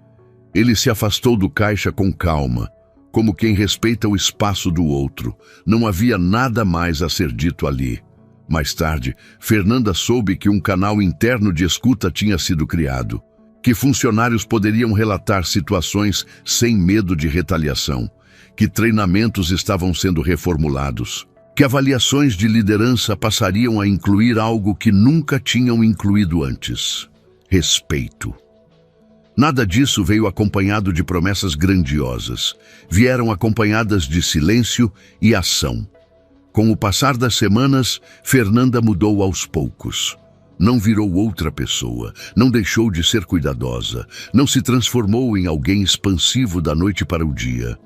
Ele se afastou do caixa com calma, como quem respeita o espaço do outro. Não havia nada mais a ser dito ali. Mais tarde, Fernanda soube que um canal interno de escuta tinha sido criado, que funcionários poderiam relatar situações sem medo de retaliação, que treinamentos estavam sendo reformulados, que avaliações de liderança passariam a incluir algo que nunca tinham incluído antes: respeito. Nada disso veio acompanhado de promessas grandiosas. Vieram acompanhadas de silêncio e ação. Com o passar das semanas, Fernanda mudou aos poucos. Não virou outra pessoa, não deixou de ser cuidadosa, não se transformou em alguém expansivo da noite para o dia.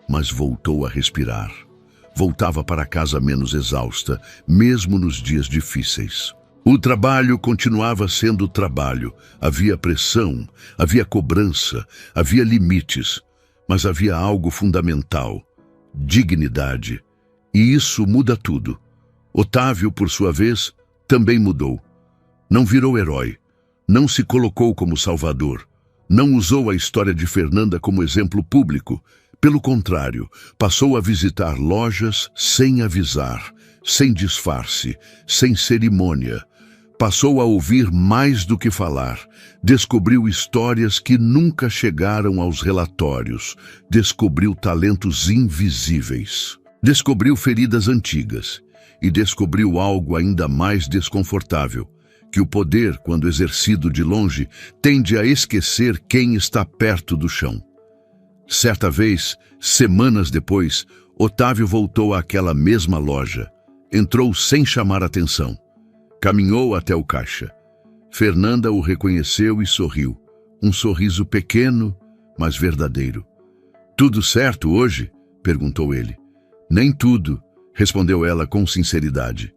Mas voltou a respirar. Voltava para casa menos exausta, mesmo nos dias difíceis. O trabalho continuava sendo trabalho. Havia pressão, havia cobrança, havia limites, mas havia algo fundamental: dignidade. E isso muda tudo. Otávio, por sua vez, também mudou. Não virou herói, não se colocou como salvador, não usou a história de Fernanda como exemplo público. Pelo contrário, passou a visitar lojas sem avisar, sem disfarce, sem cerimônia. Passou a ouvir mais do que falar. Descobriu histórias que nunca chegaram aos relatórios. Descobriu talentos invisíveis. Descobriu feridas antigas. E descobriu algo ainda mais desconfortável: que o poder, quando exercido de longe, tende a esquecer quem está perto do chão. Certa vez, semanas depois, Otávio voltou àquela mesma loja. Entrou sem chamar atenção. Caminhou até o caixa. Fernanda o reconheceu e sorriu. Um sorriso pequeno, mas verdadeiro. "Tudo certo hoje?" perguntou ele. "Nem tudo", respondeu ela com sinceridade.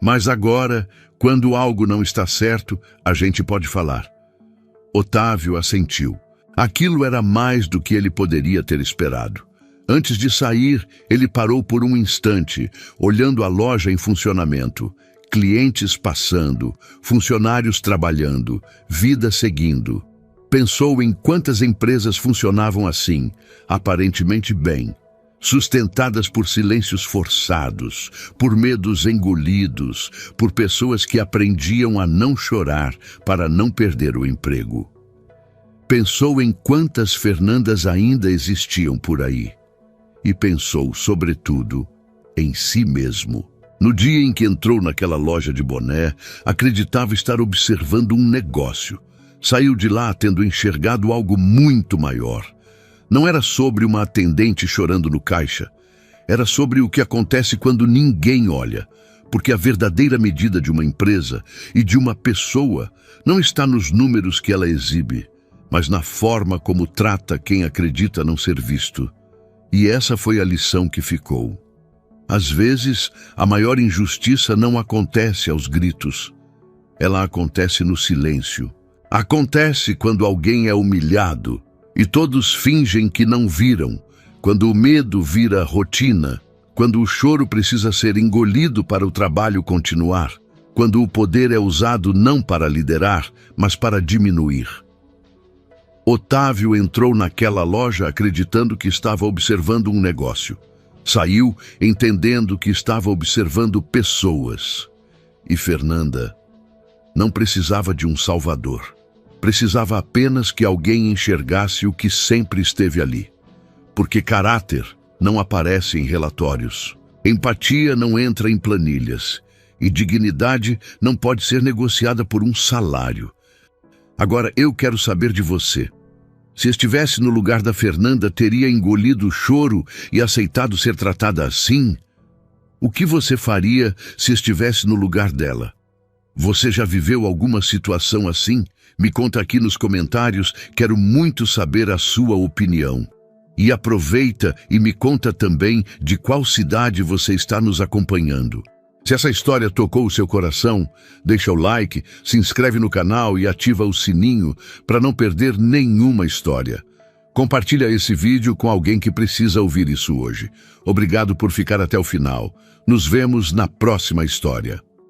"Mas agora, quando algo não está certo, a gente pode falar." Otávio assentiu. Aquilo era mais do que ele poderia ter esperado. Antes de sair, ele parou por um instante, olhando a loja em funcionamento. Clientes passando, funcionários trabalhando, vida seguindo. Pensou em quantas empresas funcionavam assim, aparentemente bem, sustentadas por silêncios forçados, por medos engolidos, por pessoas que aprendiam a não chorar para não perder o emprego. Pensou em quantas Fernandas ainda existiam por aí. E pensou, sobretudo, em si mesmo. No dia em que entrou naquela loja de boné, acreditava estar observando um negócio. Saiu de lá tendo enxergado algo muito maior. Não era sobre uma atendente chorando no caixa. Era sobre o que acontece quando ninguém olha. Porque a verdadeira medida de uma empresa e de uma pessoa não está nos números que ela exibe, mas na forma como trata quem acredita não ser visto. E essa foi a lição que ficou. Às vezes, a maior injustiça não acontece aos gritos. Ela acontece no silêncio. Acontece quando alguém é humilhado e todos fingem que não viram, quando o medo vira rotina, quando o choro precisa ser engolido para o trabalho continuar, quando o poder é usado não para liderar, mas para diminuir. Otávio entrou naquela loja acreditando que estava observando um negócio. Saiu entendendo que estava observando pessoas. E Fernanda não precisava de um salvador. Precisava apenas que alguém enxergasse o que sempre esteve ali. Porque caráter não aparece em relatórios. Empatia não entra em planilhas. E dignidade não pode ser negociada por um salário. Agora eu quero saber de você. Se estivesse no lugar da Fernanda, teria engolido o choro e aceitado ser tratada assim? O que você faria se estivesse no lugar dela? Você já viveu alguma situação assim? Me conta aqui nos comentários, quero muito saber a sua opinião. E aproveita e me conta também de qual cidade você está nos acompanhando. Se essa história tocou o seu coração, deixa o like, se inscreve no canal e ativa o sininho para não perder nenhuma história. Compartilha esse vídeo com alguém que precisa ouvir isso hoje. Obrigado por ficar até o final. Nos vemos na próxima história.